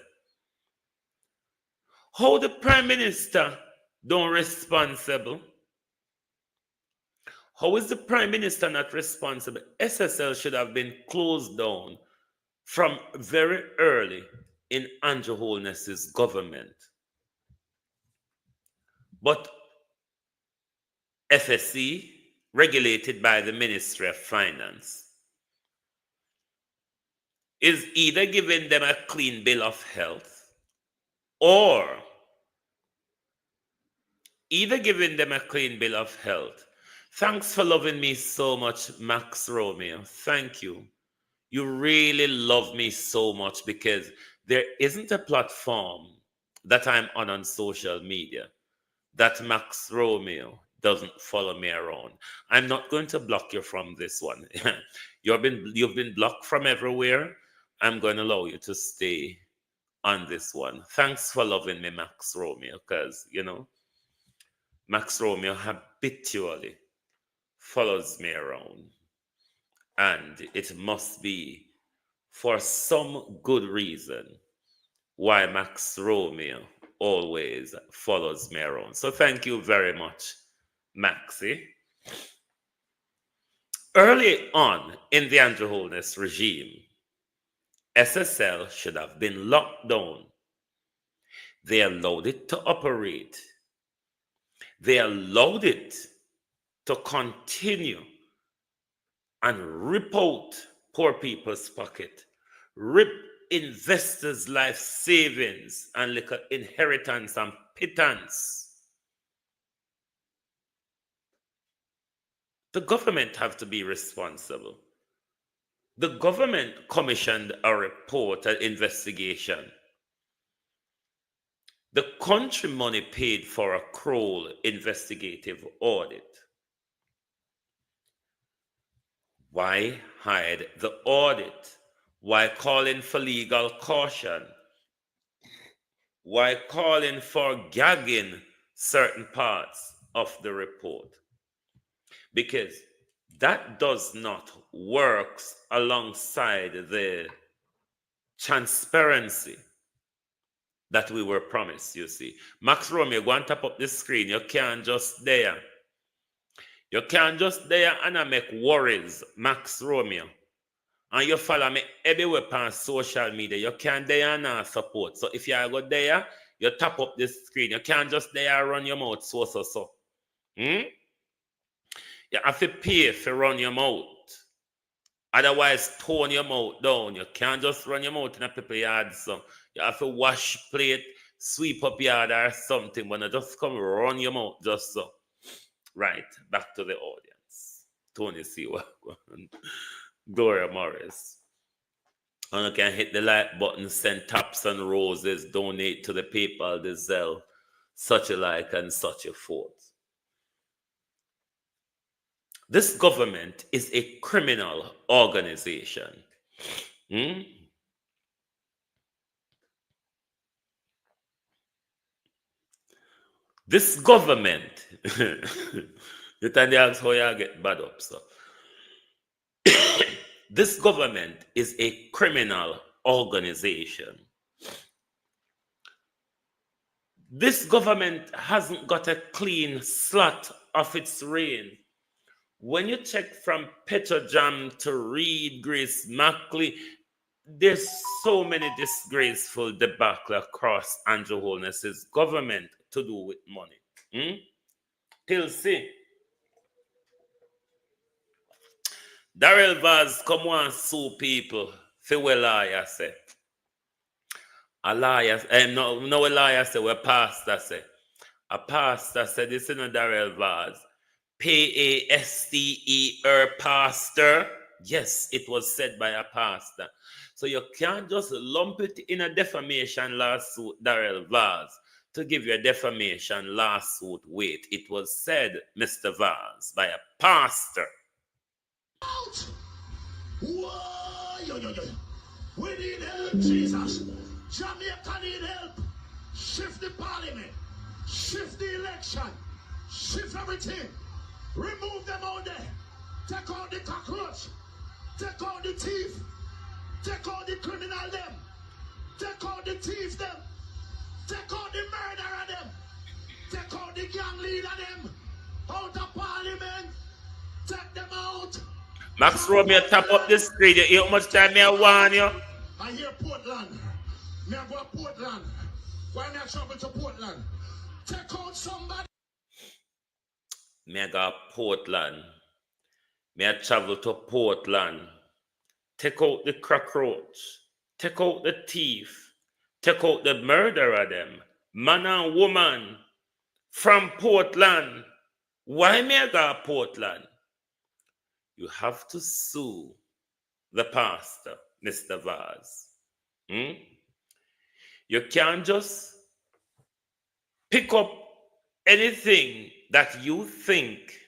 How the Prime Minister don't responsible? How is the Prime Minister not responsible? SSL should have been closed down from very early in Andrew Holness's government. But FSC, regulated by the Ministry of Finance, is either giving them a clean bill of health or Thanks for loving me so much, Max Romeo. Thank you. You really love me so much because there isn't a platform that I'm on social media that Max Romeo doesn't follow me around. I'm not going to block you from this one. You've been blocked from everywhere. I'm going to allow you to stay on this one. Thanks for loving me, Max Romeo, because, Max Romeo habitually follows me around. And it must be for some good reason why Max Romeo always follows me around. So thank you very much, Maxie. Early on in the Andrew Holness regime, SSL should have been locked down. They allowed it to operate. They allowed it to continue and rip out poor people's pocket, rip investors' life savings and little inheritance and pittance. The government have to be responsible. The government commissioned a report, an investigation. The country money paid for a Kroll investigative audit. Why hide the audit? Why calling for legal caution? Why calling for gagging certain parts of the report? Because that does not work alongside the transparency that we were promised, you see. Max Romeo, go and tap up the screen. You can't just there. You can't just there and I make worries, Max Romeo. And you follow me everywhere on social media. You can't there and not support. So if you go there, you tap up the screen. You can't just there run your mouth so. You have to pay for run your mouth. Otherwise, tone your mouth down. You can't just run your mouth in a paper yard. So you have to wash plate, sweep up yard or something. When you just come run your mouth just so. Right, back to the audience. Tony Siwa, Gloria Morris. And you can hit the like button, send taps and roses, donate to the PayPal, the Zelle, such a like and such a forth. This government is a criminal organization. This government, you tell me how you get bad up, so. This government is a criminal organization. This government hasn't got a clean slot of its reign. When you check from Petrojam to Reed, Grace Mackley, there's so many disgraceful debacle across Andrew Holness's government to do with money. Till see. Darrell Vaz come on sue people for what liar say. A liar, no a liar say, what pastor say. A pastor said this in a Darrell Vaz. P-A-S-T-E-R, pastor. Yes, it was said by a pastor. So you can't just lump it in a defamation lawsuit, Darrell Vaz, to give you a defamation lawsuit weight. It was said, Mr. Vaz, by a pastor. Out! Whoa! Yo, yo, yo. We need help, Jesus. Jamaica need help. Shift the parliament. Shift the election. Shift everything. Remove them out there. Take out the cockroach. Take out the thief. Take out the criminal them. Take out the thief them. Take out the murderer them. Take out the gang leader them. Out of parliament. Take them out. Max Romeo, tap up the screen. You hear how much time I warn you? I hear Portland. Me I go to Portland. Why me I travel to Portland? Take out somebody. Me I go to Portland. Me I travel to Portland. Take out the cockroach. Take out the thief. Take out the murderer them. Man and woman from Portland. Why me I go to Portland? You have to sue the pastor, Mr. Vaz. You can't just pick up anything that you think.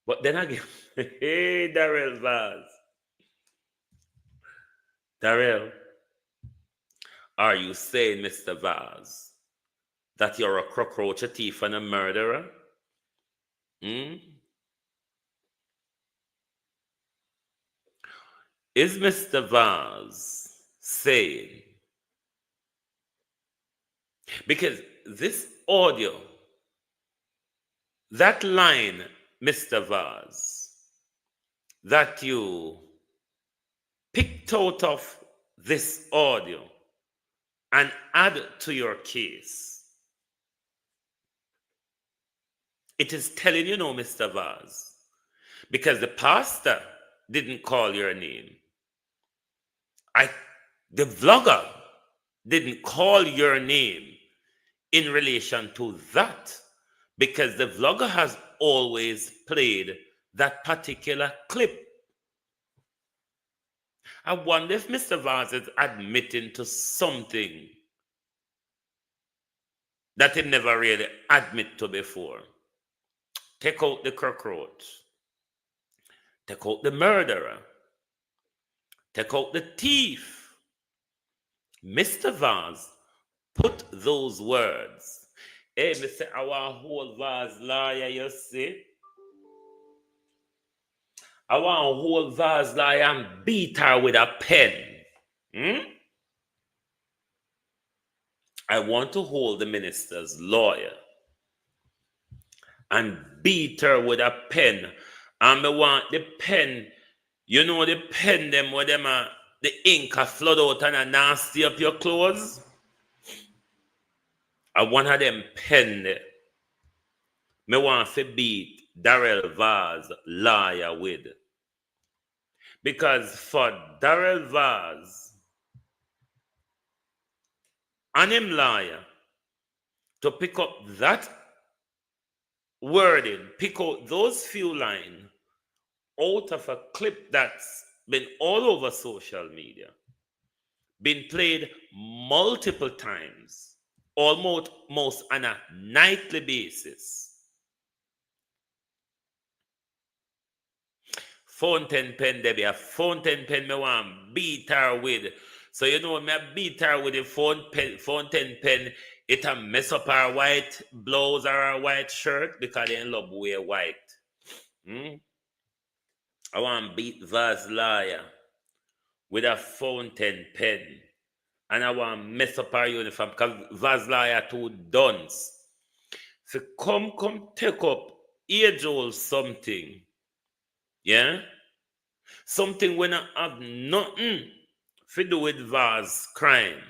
But then again, hey, Darrell Vaz. Darrell, are you saying, Mr. Vaz, that you're a cockroach, a thief, and a murderer? Is Mr. Vaz saying, because this audio, that line, Mr. Vaz, that you picked out of this audio and add to your case, it is telling you no, Mr. Vaz, because the pastor didn't call your name. The vlogger didn't call your name in relation to that, because the vlogger has always played that particular clip. I wonder if Mr. Vaz is admitting to something that he never really admitted to before. Take out the cockroach. Take out the murderer. Take out the thief. Mr. Vaz, put those words. Hey, Mr. Our whole Vaz lawyer, you see? I want a whole Vaz lawyer and beat her with a pen. I want to hold the minister's lawyer and beat her with a pen. And I want the pen, you know the pen them where them the ink a flood out and a nasty up your clothes. I want of them pen there. Me want to beat Darrell Vaz lawyer with. Because for Darrell Vaz and him lawyer to pick up that wording, pick out those few lines out of a clip that's been all over social media, been played multiple times, almost on a nightly basis. Fountain pen, there be a fountain pen me want beat her with. So you know me beat her with the fountain pen, it'll mess up her white blouse or her white shirt because they love wear white. I want to beat Vaz lawyer with a fountain pen. And I want to mess up her uniform because Vaz lawyer too dunce. So come take up age-old something. Yeah? Something when I have nothing to do with Vaz crime.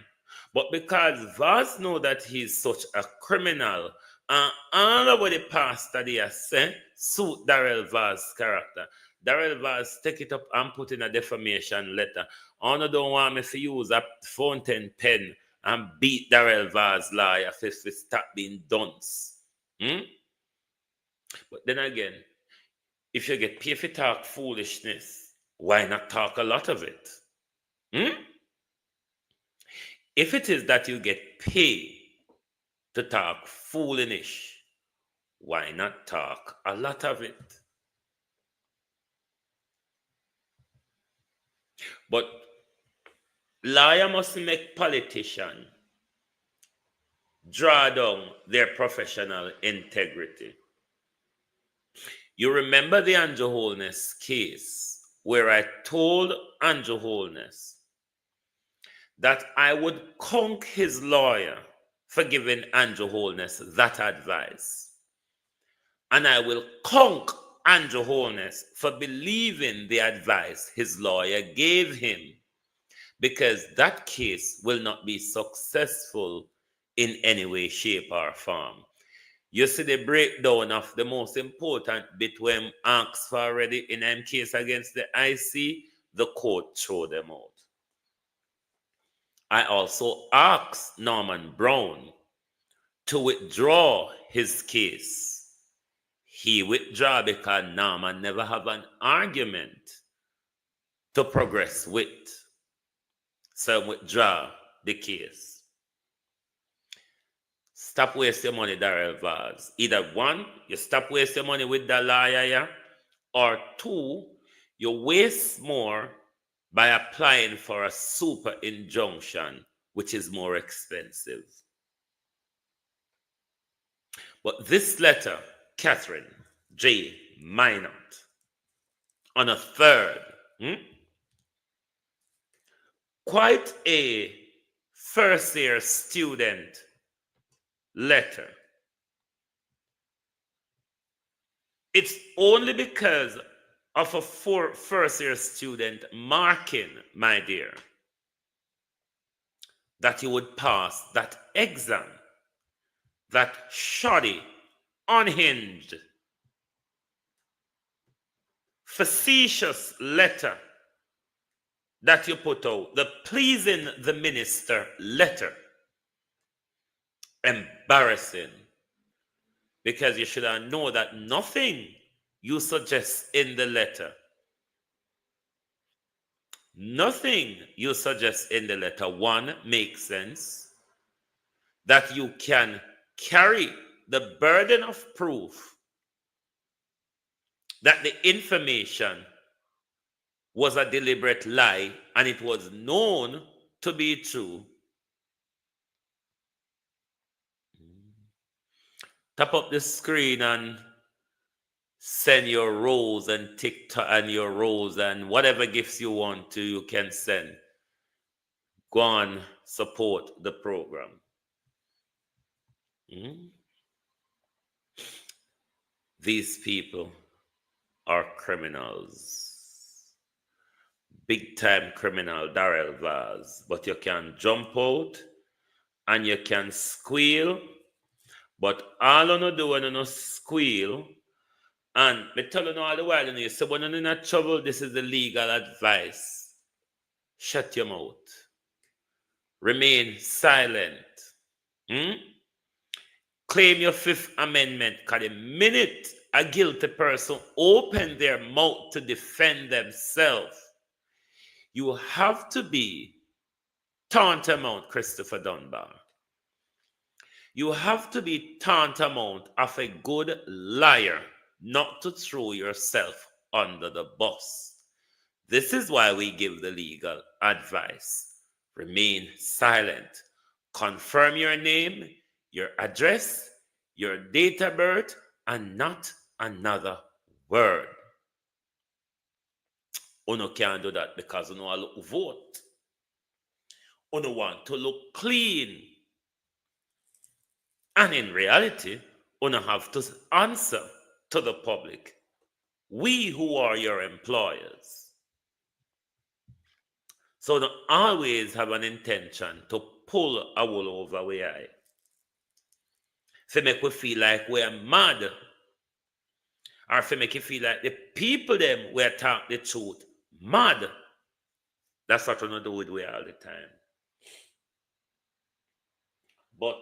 But because Vaz know that he's such a criminal, and all over the pastor they are saying, suit Darrell Vaz's character. Darrell Vaz take it up and put in a defamation letter. I don't want me to use a fountain pen and beat Darrell Vaz lawyer if stop being dunce. Hmm? But then again, if you get paid for talk foolishness, why not talk a lot of it? Hmm? If it is that you get paid to talk foolish, why not talk a lot of it? But liar must make politician draw down their professional integrity. You remember the Andrew Holness case where I told Andrew Holness that I would conk his lawyer for giving Andrew Holness that advice. And I will conk Andrew Holness for believing the advice his lawyer gave him, because that case will not be successful in any way, shape, or form. You see the breakdown of the most important bit when asked for already in M case against the IC, the court threw them out. I also asked Norman Brown to withdraw his case. He withdrew because Norman never have an argument to progress with. So withdraw the case. Stop wasting money, Darrell Vaz. Either one, you stop wasting money with the lawyer, yeah, or two, you waste more by applying for a super injunction, which is more expensive. But this letter, Catherine J. Minot, on a third, quite a first year student letter. It's only because of a first year student marking, my dear, that you would pass that exam, that shoddy, unhinged, facetious letter that you put out, the pleasing the minister letter. Embarrassing. Because you should have known that nothing you suggest in the letter, one, makes sense, that you can carry the burden of proof that the information was a deliberate lie and it was known to be true. Tap up the screen and send your rose and TikTok and your rose and whatever gifts you want to, you can send. Go on, support the program. These people are criminals. Big time criminal, Darrell Vaz. But you can jump out and you can squeal. But all you do when you squeal, and me tell you all the while, you say when you're in trouble, this is the legal advice. Shut your mouth. Remain silent. Claim your Fifth Amendment, because the minute a guilty person open their mouth to defend themselves, you have to be tantamount, Christopher Dunbar. You have to be tantamount of a good liar, not to throw yourself under the bus. This is why we give the legal advice. Remain silent. Confirm your name, your address, your date of birth, and not another word. Uno can't do that because uno look vote. Uno want to look clean. And in reality, uno have to answer to the public. We who are your employers. So don't always have an intention to pull a wool over our eye. To make we feel like we're mad. Or to make you feel like the people them we talk the truth mad. That's what we do with we all the time. But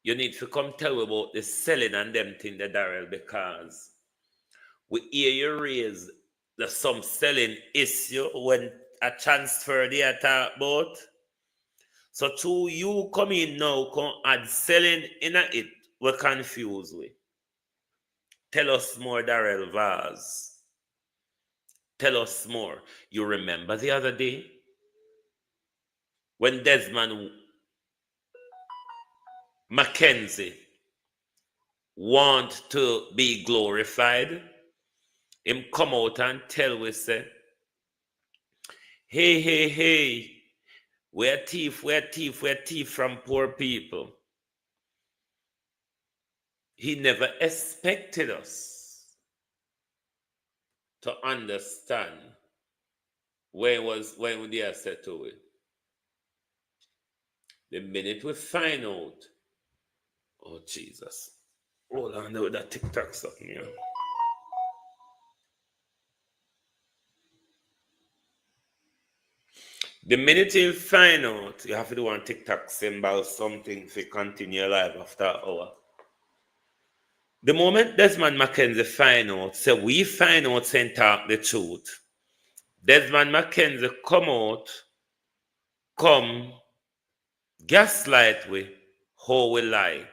you need to come tell me about the selling and them thing, the Darrell, because we hear you raise some selling issue when a transfer they are talk about. So to you come in now, come add selling in it, we're confused with. Tell us more, Darrell Vaz. Tell us more. You remember the other day when Desmond Mackenzie want to be glorified? Him come out and tell we say, hey, we're thief from poor people. He never expected us to understand when they are said to it. The minute we find out, oh Jesus, hold on, there with that TikTok stuff here. The minute you find out, you have to do one TikTok symbol, something to continue live after an hour. The moment Desmond Mackenzie find out, so we find out saying talk the truth. Desmond Mackenzie come gaslight we, how we lie.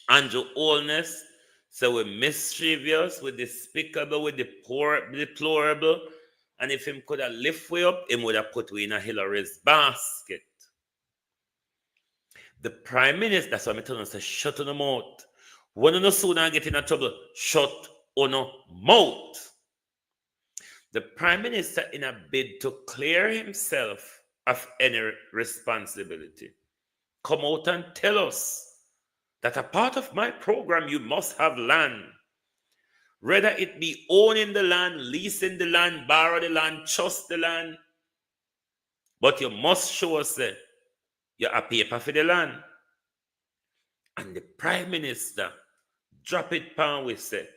Andrew Holness, so we're mischievous, we're despicable, we're deplorable. And if him could have lift way up, him would have put we in a Hillary's basket. The Prime Minister, that's why I'm telling you, say, shut on the mouth. When you no sooner get in trouble, shut on the mouth. The Prime Minister, in a bid to clear himself of any responsibility, come out and tell us that a part of my program, you must have land. Whether it be owning the land, leasing the land, borrow the land, trust the land, but you must show us that you have paper for the land. And the Prime Minister drop it pan we say,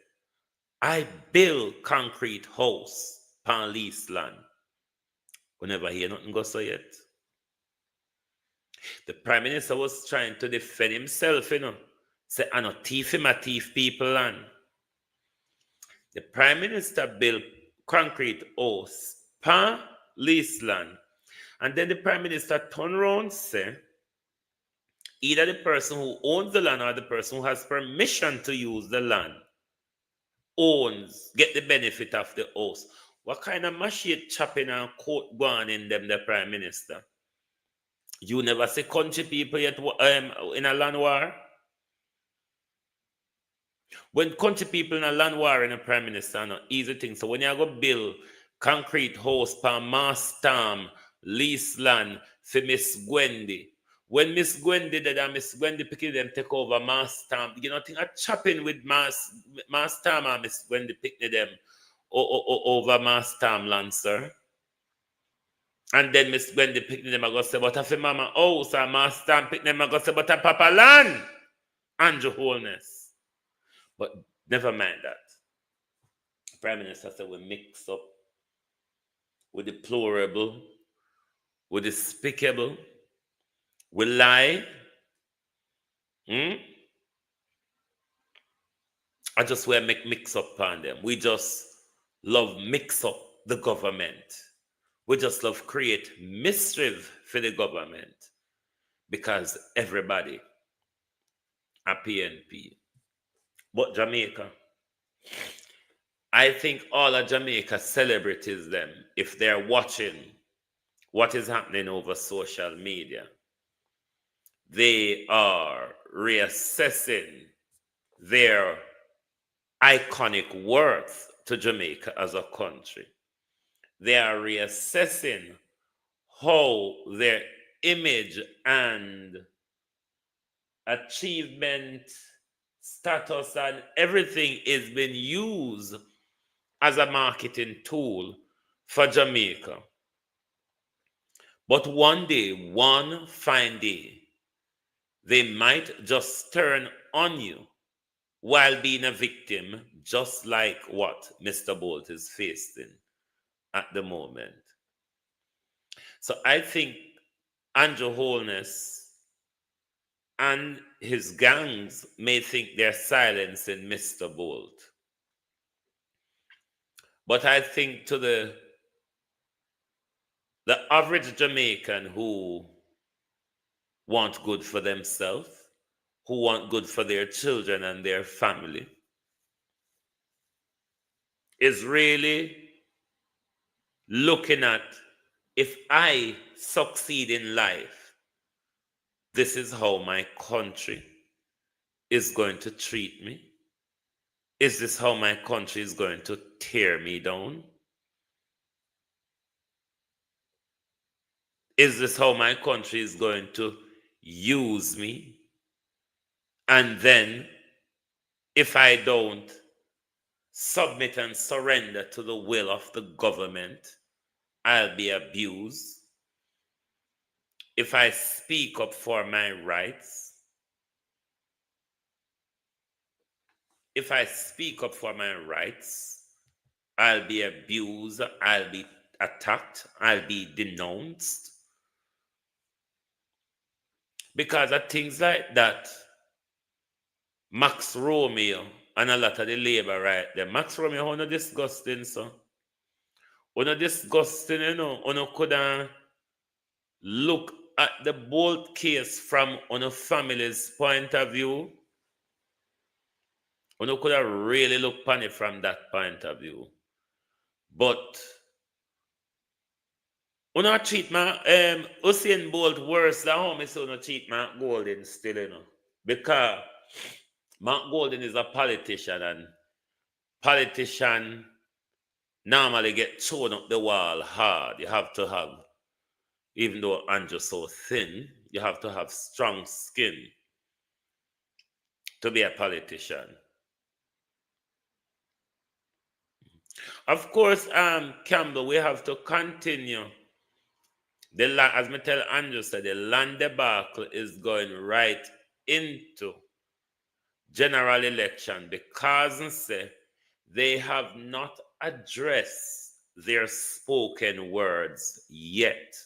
I build concrete house pan lease land. We never hear nothing go so yet. The Prime Minister was trying to defend himself, Say, I no thief him a thief people land. The Prime Minister built concrete house pan lease land. And then the Prime Minister turn around say, either the person who owns the land or the person who has permission to use the land get the benefit of the house. What kind of machine chopping and court going in them, the Prime Minister? You never see country people yet in a land war? When country people in a land war in a Prime Minister, no easy thing. So when you go build concrete house per mass term, lease land for Miss Gwendy, when Miss Gwendy did and Miss Gwendy picking them take over mass term, you know, think of chopping with mass term and Miss Gwendy picking them over mass term land, sir. And then Miss Gwendy picking them, I go say, but if mama house and mass term picking them, I go say, but a papa land, Andrew Holness. But never mind that. Prime Minister said we mix up with deplorable, with despicable, we lie. I just want to make mix up on them. We just love mix up the government. We just love create mischief for the government because everybody are PNP. But Jamaica, I think all of Jamaica celebrities them, if they're watching what is happening over social media, they are reassessing their iconic worth to Jamaica as a country. They are reassessing how their image and achievement, status, and everything is being used as a marketing tool for Jamaica. But one fine day, they might just turn on you while being a victim, just like what Mr. Bolt is facing at the moment. So I think Andrew Holness and his gangs may think they're silencing Mr. Bolt. But I think to the average Jamaican who want good for themselves, who want good for their children and their family, is really looking at, if I succeed in life, this is how my country is going to treat me. Is this how my country is going to tear me down? Is this how my country is going to use me? And then, if I don't submit and surrender to the will of the government, I'll be abused. If I speak up for my rights, I'll be abused, I'll be attacked, I'll be denounced. Because of things like that, Max Romeo and a lot of the labor right there. Max Romeo, how no disgusting, so. How no disgusting, you know. How no could look at the Bolt case from a family's point of view. How no could really look upon it from that point of view. But you know, treat my Usain Bolt worse than how me say you treat Mark Golden still, you know. Because Mark Golden is a politician, and politician normally get thrown up the wall hard. You have to have, even though Andrew's so thin, you have to have strong skin to be a politician. Of course, Campbell, we have to continue. As me tell Andrew said, the land debacle is going right into general election because say they have not addressed their spoken words yet.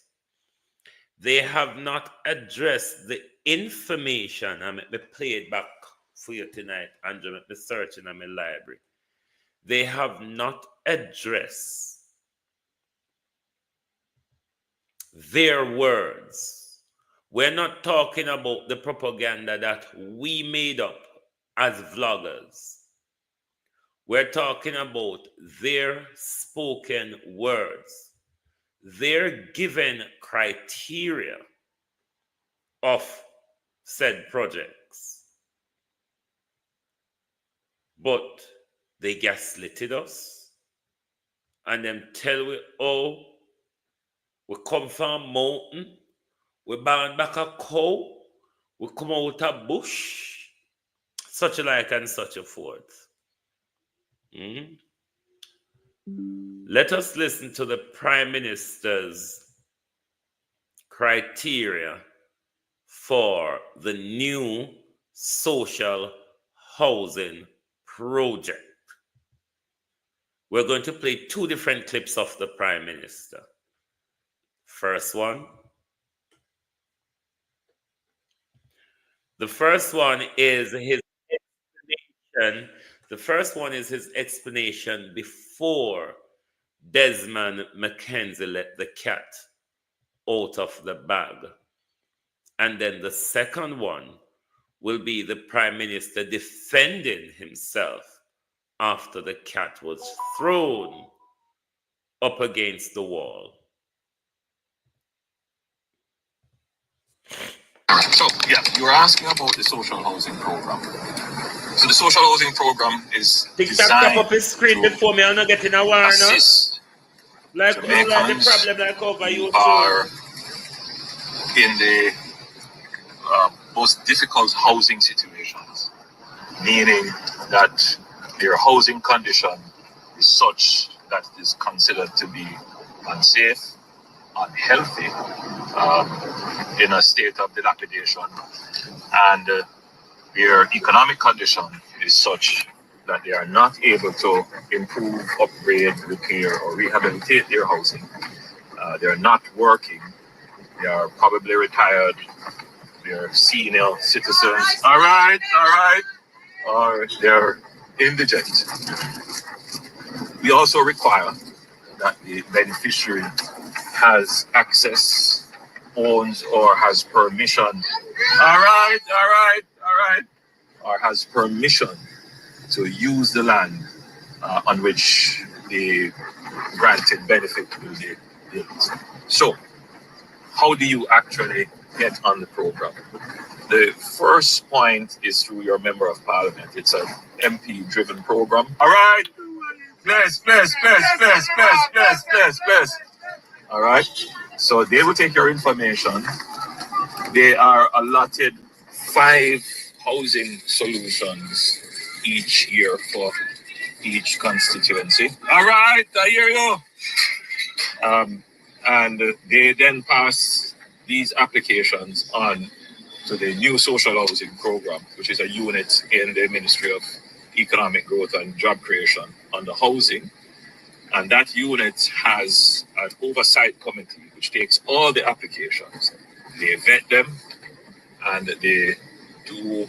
They have not addressed the information. I'm going to play it back for you tonight, Andrew. I'm searching in my library. They have not addressed their words. We're not talking about the propaganda that we made up as vloggers. We're talking about their spoken words, their given criteria of said projects. But they gaslighted us and them tell we, oh, we come from a mountain, we burn back a cow, we come out a bush, such like and such a forth. Let us listen to the Prime Minister's criteria for the new social housing project. We're going to play two different clips of the Prime Minister. First one. The first one is his explanation. The first one is his explanation before Desmond McKenzie let the cat out of the bag. And then the second one will be the Prime Minister defending himself after the cat was thrown up against the wall. So, yeah, you were asking about the social housing program. So the social housing program is designed up his screen before me, I'm not getting a warning. Assist like the problem like over you are in the most difficult housing situations, meaning that their housing condition is such that it is considered to be unsafe, unhealthy, in a state of dilapidation, and their economic condition is such that they are not able to improve, upgrade, repair, or rehabilitate their housing. They're not working. They are probably retired. they're senior citizens, all right, or they're indigent. We also require that the beneficiary has access, owns, or has permission, all right, or has permission to use the land on which the granted benefit will be built. So, how do you actually get on the program? The first point is through your member of parliament. It's an MP-driven program. All right. Bless. All right. So they will take your information. They are allotted 5 housing solutions each year for each constituency. All right, I hear you. And they then pass these applications on to the new social housing program, which is a unit in the Ministry of Economic Growth and Job Creation under housing. And that unit has an oversight committee which takes all the applications. They vet them and they do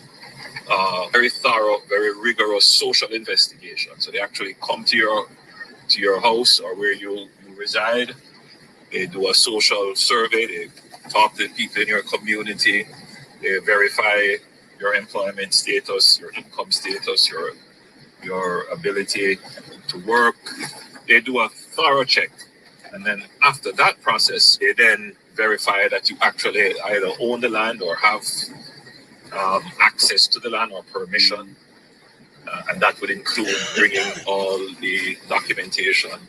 very thorough, very rigorous social investigation. So they actually come to your house or where you reside. They do a social survey. They talk to people in your community. They verify your employment status, your income status, your ability to work. They do a thorough check. And then after that process, they then verify that you actually either own the land or have access to the land or permission. And that would include bringing all the documentation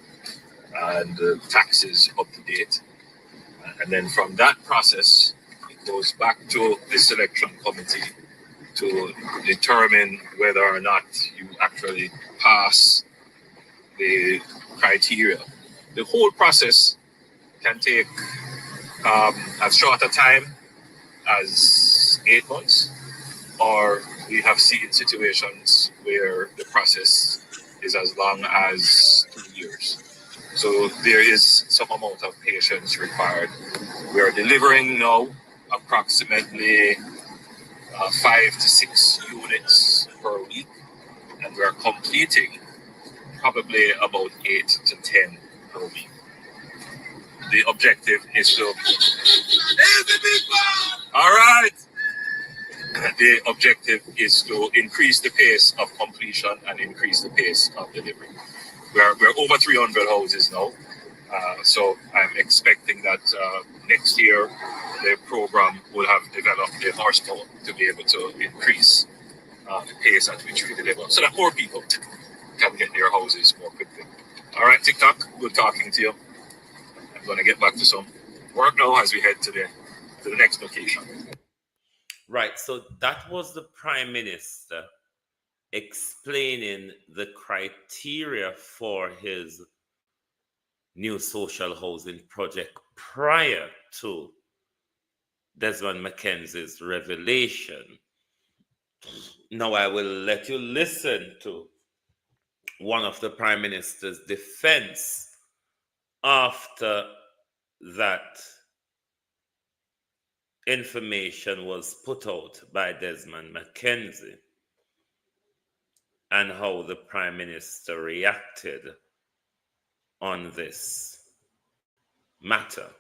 and taxes up to date. And then from that process, it goes back to the selection committee to determine whether or not you actually pass the criteria. The whole process can take as short a time as 8 months, or we have seen situations where the process is as long as 2 years. So there is some amount of patience required. We are delivering now approximately 5 to 6 units per week, and we are completing probably about 8 to 10 per week. The objective is to... All right! The objective is to increase the pace of completion and increase the pace of delivery. We're over 300 houses now, so I'm expecting that next year the program will have developed the horsepower to be able to increase the pace at which we deliver, so that more people can get their houses more quickly. All right, TikTok, good talking to you. I'm going to get back to some work now as we head to the next location. Right, so that was the Prime Minister explaining the criteria for his new social housing project prior to Desmond Mackenzie's revelation. Now I will let you listen to one of the Prime Minister's defense after that information was put out by Desmond Mackenzie, and how the Prime Minister reacted on this matter.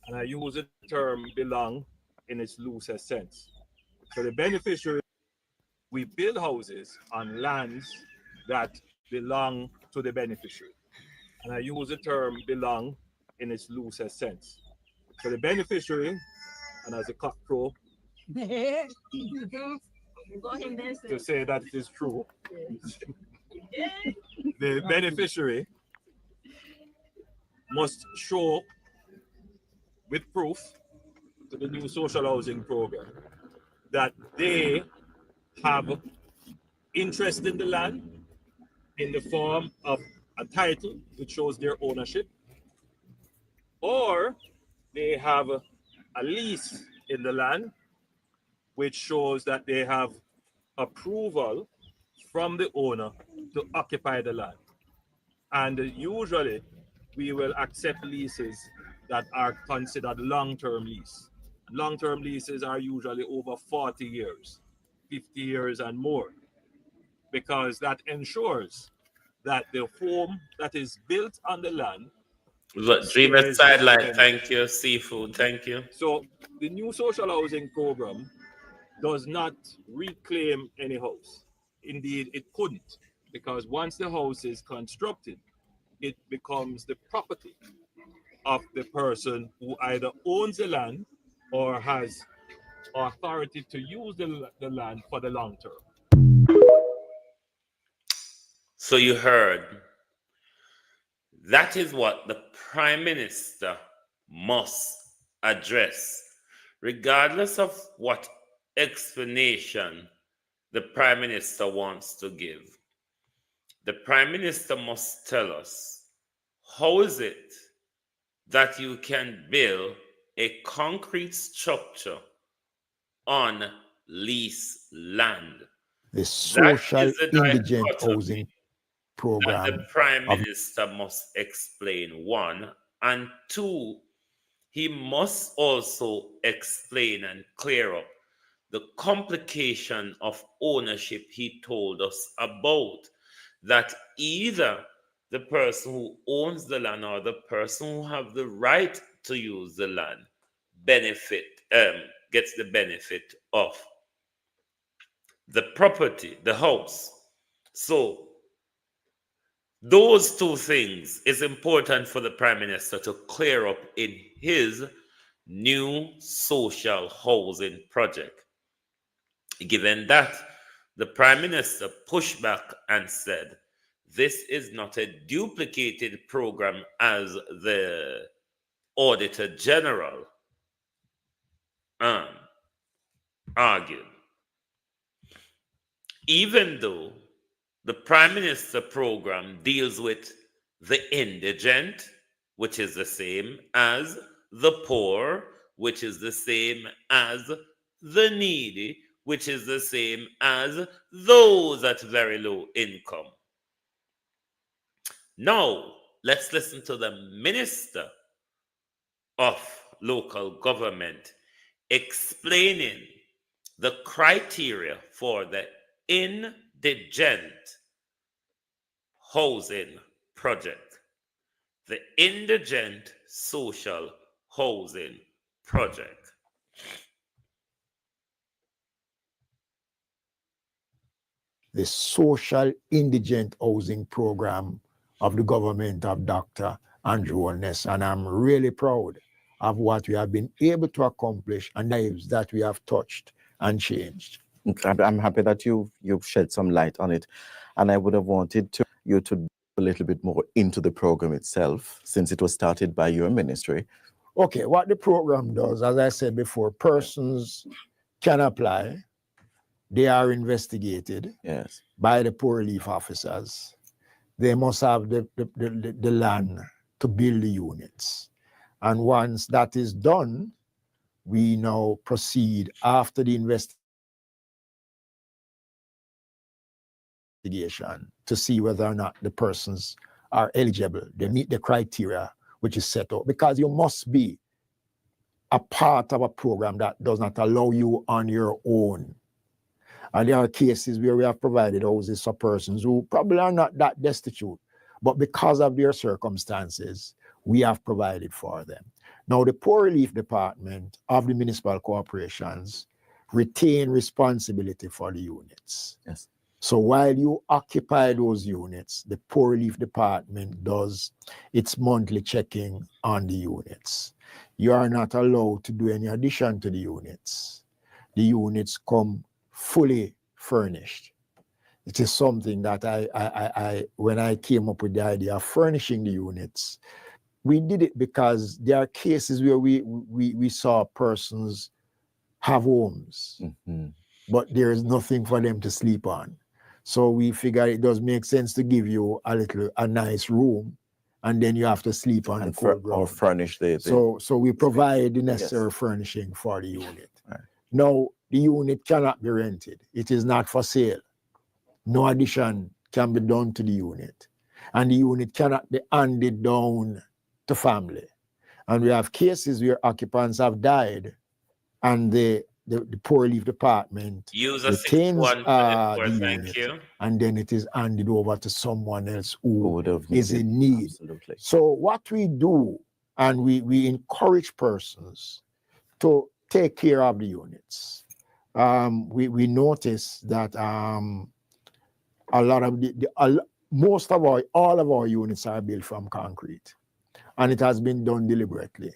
And I use the term belong in its loosest sense. So the beneficiary, we build houses on lands that belong to the beneficiary. And I use the term belong in its loosest sense. So the beneficiary, and as a cock crow, to say that it is true, the beneficiary must show with proof to the new social housing program that they have interest in the land in the form of a title which shows their ownership, or they have a lease in the land which shows that they have approval from the owner to occupy the land. And usually we will accept leases that are considered long-term lease. Long-term leases are usually over 40 years, 50 years and more, because that ensures that the home that is built on the land But Dreamer stays Sidelight, within it. thank you. Seafood, thank you. So the new social housing program does not reclaim any house. Indeed, it couldn't, because once the house is constructed, it becomes the property of the person who either owns the land or has authority to use the land for the long term. So you heard. That is what the Prime Minister must address, regardless of what explanation the Prime Minister wants to give. The Prime Minister must tell us, how is it that you can build a concrete structure on leased land? The That social is the indigent dichotomy housing that the program Prime of Minister must explain, one, and two, he must also explain and clear up the complication of ownership he told us about, that either the person who owns the land or the person who have the right to use the land gets the benefit of the property, the house. So those two things is important for the Prime Minister to clear up in his new social housing project. Given that, the Prime Minister pushed back and said, this is not a duplicated program as the Auditor General argued. Even though the Prime Minister program deals with the indigent, which is the same as the poor, which is the same as the needy, which is the same as those at very low income. Now, let's listen to the Minister of Local Government explaining the criteria for the indigent housing project. The indigent social housing project. the social indigent housing program of the government of Dr. Andrew Holness. And I'm really proud of what we have been able to accomplish and lives that we have touched and changed. I'm happy that you've shed some light on it. And I would have wanted you to dive a little bit more into the program itself, since it was started by your ministry. Okay, what the program does, as I said before, persons can apply. They are investigated by the poor relief officers. They must have the land to build the units. And once that is done, we now proceed after the investigation to see whether or not the persons are eligible. They meet the criteria which is set out, because you must be a part of a program that does not allow you on your own. And there are cases where we have provided houses for persons who probably are not that destitute, but because of their circumstances, we have provided for them. Now, the Poor Relief Department of the municipal corporations retain responsibility for the units. Yes. So while you occupy those units, the Poor Relief Department does its monthly checking on the units. You are not allowed to do any addition to the units. The units come fully furnished. It is something that I when I came up with the idea of furnishing the units, we did it because there are cases where we saw persons have homes, but there is nothing for them to sleep on. So we figured it does make sense to give you a nice room, and then you have to sleep on the cold ground. Or furnish the So we provide the necessary furnishing for the unit. Right. Now, the unit cannot be rented. It is not for sale. No addition can be done to the unit. and the unit cannot be handed down to family. And we have cases where occupants have died and the poor leave department User retains 6124, the thank unit, you. and then it is handed over to someone else who would have is needed, in need. absolutely. So what we do, and we encourage persons to take care of the units. We notice that a lot of most of all of our units are built from concrete, and it has been done deliberately.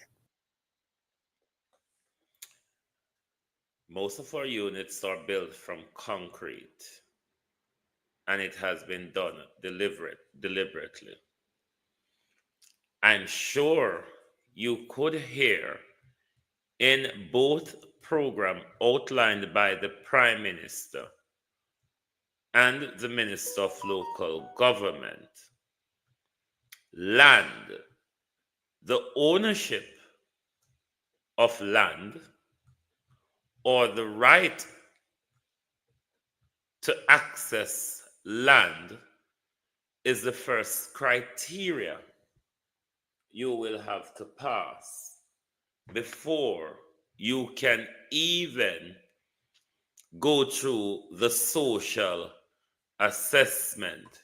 Most of our units are built from concrete, and it has been done deliberately. I'm sure you could hear in both programs outlined by the Prime Minister and the Minister of Local Government, land, the ownership of land, or the right to access land is the first criteria you will have to pass before you can even go through the social assessment.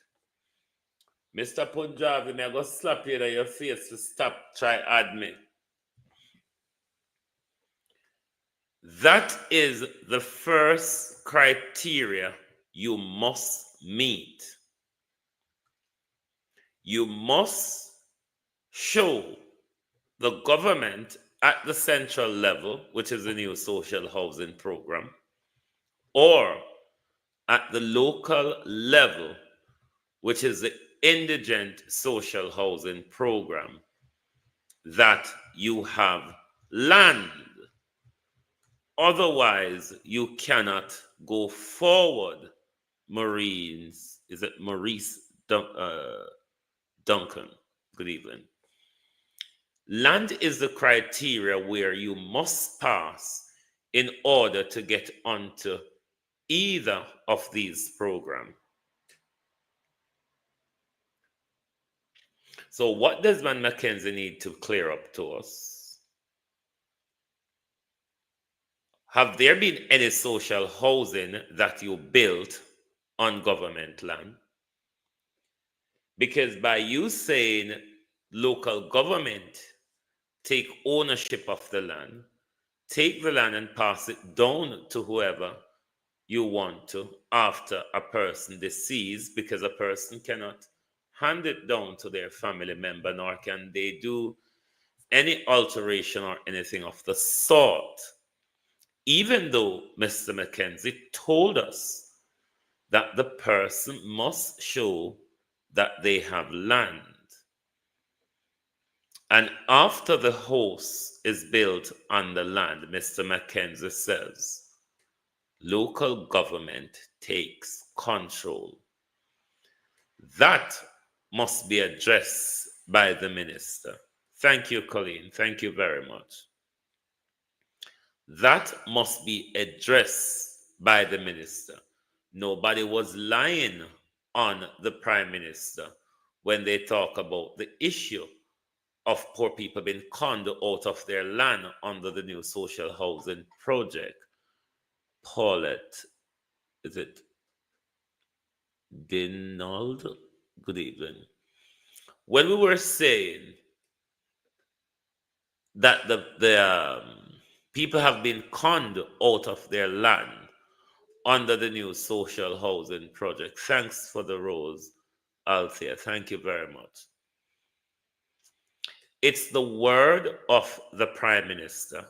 Mr. Punjabi, may I go slap you in your face to stop try admit. That is the first criteria you must meet. You must show the government at the central level, which is the new social housing program, or at the local level, which is the indigent social housing program, that you have land. Otherwise, you cannot go forward. Maurice Duncan, good evening. Land is the criteria where you must pass in order to get onto either of these programs. So what does Desmond McKenzie need to clear up to us? Have there been any social housing that you built on government land? Because by you saying local government take ownership of the land, take the land and pass it down to whoever you want to after a person deceased, because a person cannot hand it down to their family member, nor can they do any alteration or anything of the sort. Even though Mr. McKenzie told us that the person must show that they have land. And after the house is built on the land, Mr. McKenzie says, local government takes control. That must be addressed by the minister. Thank you, Colleen. Thank you very much. That must be addressed by the minister. Nobody was lying on the prime minister when they talk about the issue of poor people being conned out of their land under the new social housing project. Paulette, is it Dinald? Good evening. When we were saying that the people have been conned out of their land under the new social housing project. Thanks for the rose, Althea. Thank you very much. It's the word of the Prime Minister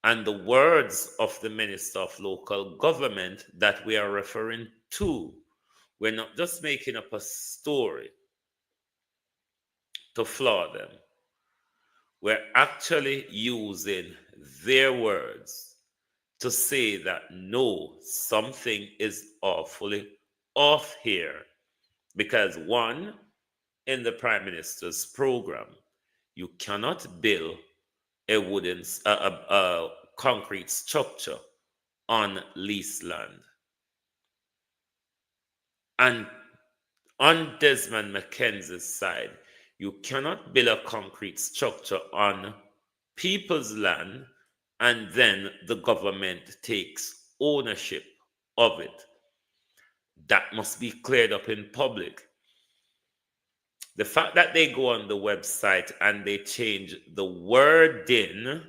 and the words of the Minister of Local Government that we are referring to. We're not just making up a story to flaw them. We're actually using their words to say that no, something is awfully off here. Because one, in the Prime Minister's program, you cannot build a concrete structure on leased land. And On Desmond Mackenzie's side, you cannot build a concrete structure on people's land and then the government takes ownership of it. That must be cleared up in public. The fact that they go on the website and they change the wording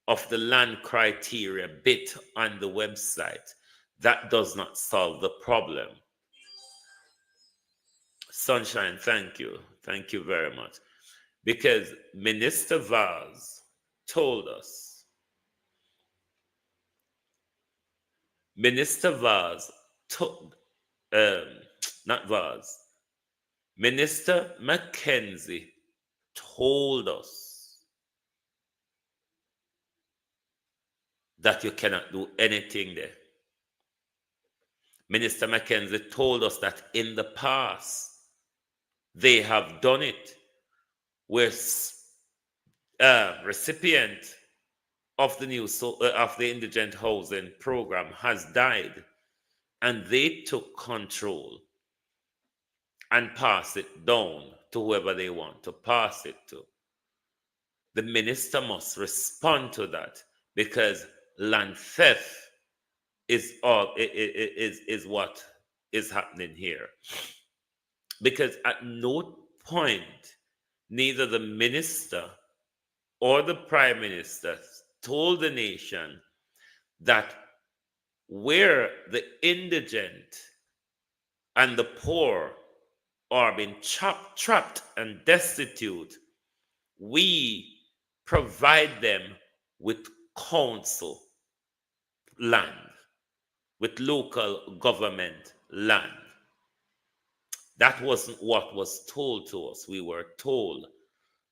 of the land criteria bit on the website, that does not solve the problem. Sunshine, thank you. Thank you very much. Because Minister Vaz told us, Minister Vaz, not Vaz, Minister Mackenzie told us that you cannot do anything there. Minister Mackenzie told us that in the past, they have done it where recipient of the new of the indigent housing program has died, and they took control and pass it down to whoever they want to pass it to. The minister must respond to that, because land theft is what is happening here. Because at no point, neither the minister or the prime minister told the nation that where the indigent and the poor are being trapped and destitute, we provide them with council land, with local government land. That wasn't what was told to us. We were told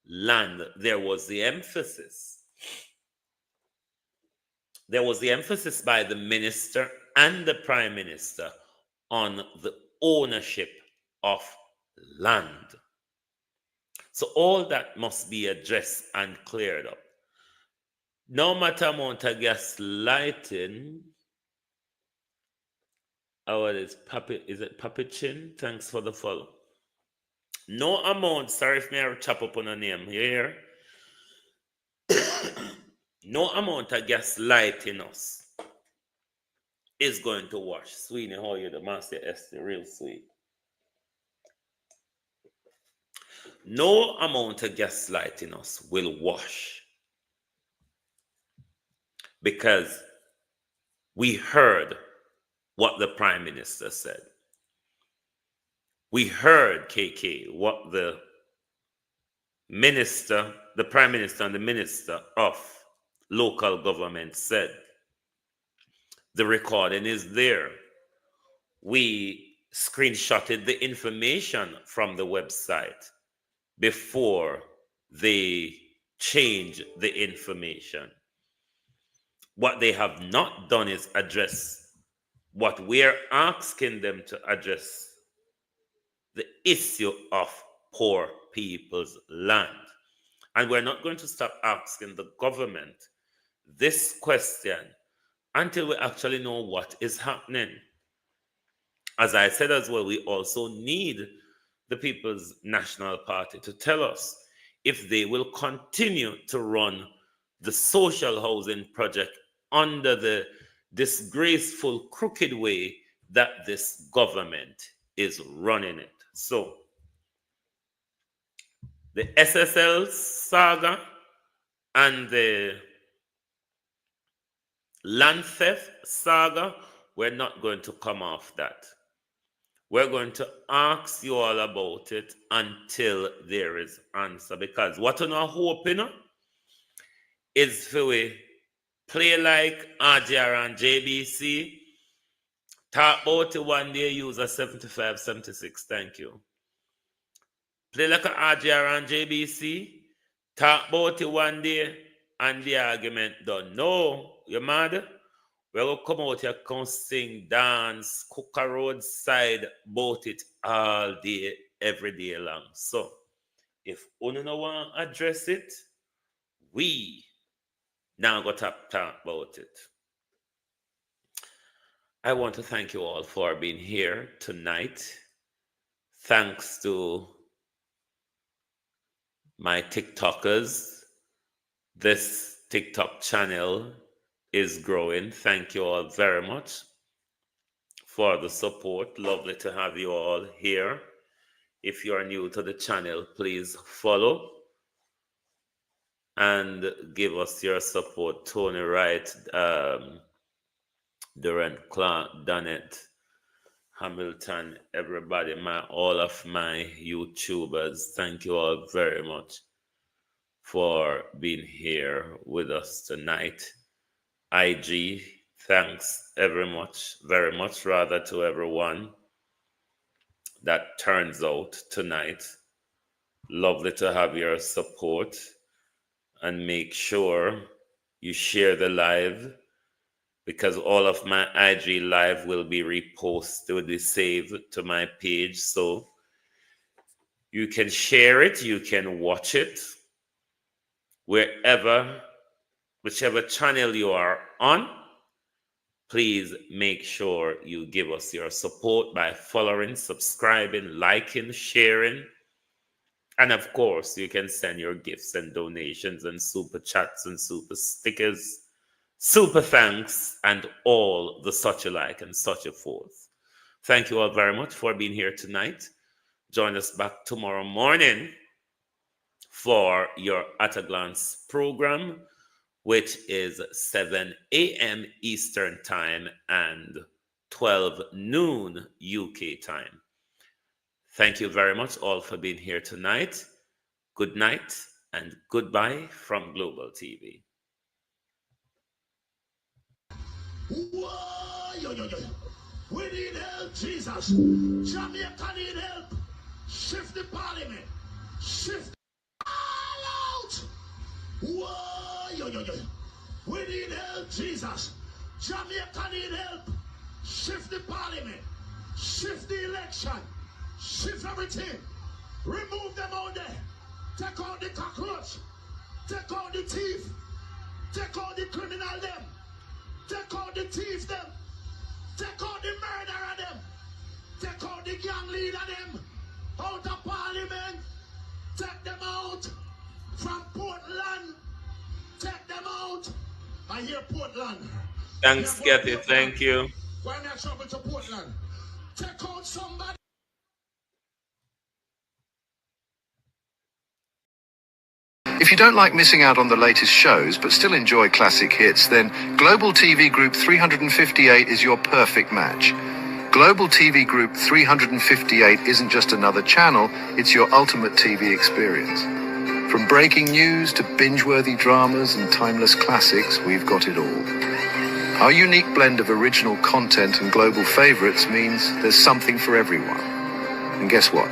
land. There was the emphasis. There was the emphasis by the minister and the prime minister on the ownership of land. So all that must be addressed and cleared up. No matter amount of gas lighting. Oh, is it Papi Chin? Thanks for the follow. No amount, sorry if me chop up on a name, you hear? No amount of gas lighting us is going to wash. Sweeney, how you the Master Esther, real sweet. No amount of gas lighting us will wash. Because we heard what the Prime Minister said. We heard, KK, what the Minister, the Prime Minister and the Minister of Local Government said. The recording is there. We screenshotted the information from the website before they changed the information. What they have not done is address what we're asking them to address, the issue of poor people's land. And we're not going to stop asking the government this question until we actually know what is happening. As I said as well, we also need the People's National Party to tell us if they will continue to run the social housing project under the disgraceful, crooked way that this government is running it. So, the SSL saga and the land theft saga, we're not going to come off that. We're going to ask you all about it until there is answer. Because what we're not hoping is for we play like RGR and JBC, talk about it one day, use a 75, 76. Thank you. Play like a RGR and JBC, talk about it one day, and the argument done. No, you mad? We're going to come out here, come sing, dance, cook a roadside about it all day, every day long. So, if you don't want to address it, we now got to talk about it. I want to thank you all for being here tonight. thanks to my TikTokers. This TikTok channel is growing. Thank you all very much for the support. Lovely to have you all here. If you are new to the channel, please follow and give us your support. Tony Wright, Durant Clark, Donnet, Hamilton, everybody, all of my YouTubers, thank you all very much for being here with us tonight. IG, thanks very much to everyone that turns out tonight. Lovely to have your support, and make sure you share the live, because all of my IG live will be reposted, will be saved to my page, so you can share it, you can watch it wherever, whichever channel you are on. Please make sure you give us your support by following, subscribing, liking, sharing. And of course, you can send your gifts and donations and super chats and super stickers, super thanks, and all the such alike and such a forth. Thank you all very much for being here tonight. Join us back tomorrow morning for your At a Glance program, which is 7 a.m. Eastern Time and 12 noon UK time. Thank you very much all for being here tonight. Good night and goodbye from Global TV. Whoa, yo. We need help, Jesus. Jamaica need help. Shift the parliament. Shift all out. Whoa, yo. We need help, Jesus. Jamaica need help. Shift the parliament. Shift the election. Shift everything. Remove them out there. Take out the cockroach. Take out the thief. Take out the criminal them. Take out the thief them. Take out the murderer them. Take out the gang leader them. Out of parliament. Take them out. From Portland. Take them out. I hear Portland. Thanks, Kathy. Thank you. Why not travel to Portland? Take out somebody. If you don't like missing out on the latest shows but still enjoy classic hits, then Global TV Group 358 is your perfect match. Global TV Group 358 isn't just another channel, it's your ultimate TV experience. From breaking news to binge-worthy dramas and timeless classics, we've got it all. Our unique blend of original content and global favorites means there's something for everyone. And guess what?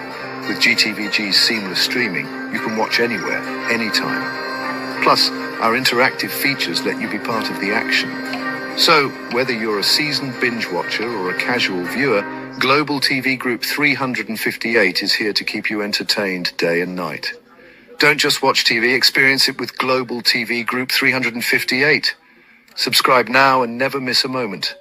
With GTVG's seamless streaming, you can watch anywhere, anytime. Plus, our interactive features let you be part of the action. So, whether you're a seasoned binge watcher or a casual viewer, Global TV Group 358 is here to keep you entertained day and night. Don't just watch TV, experience it with Global TV Group 358. Subscribe now and never miss a moment.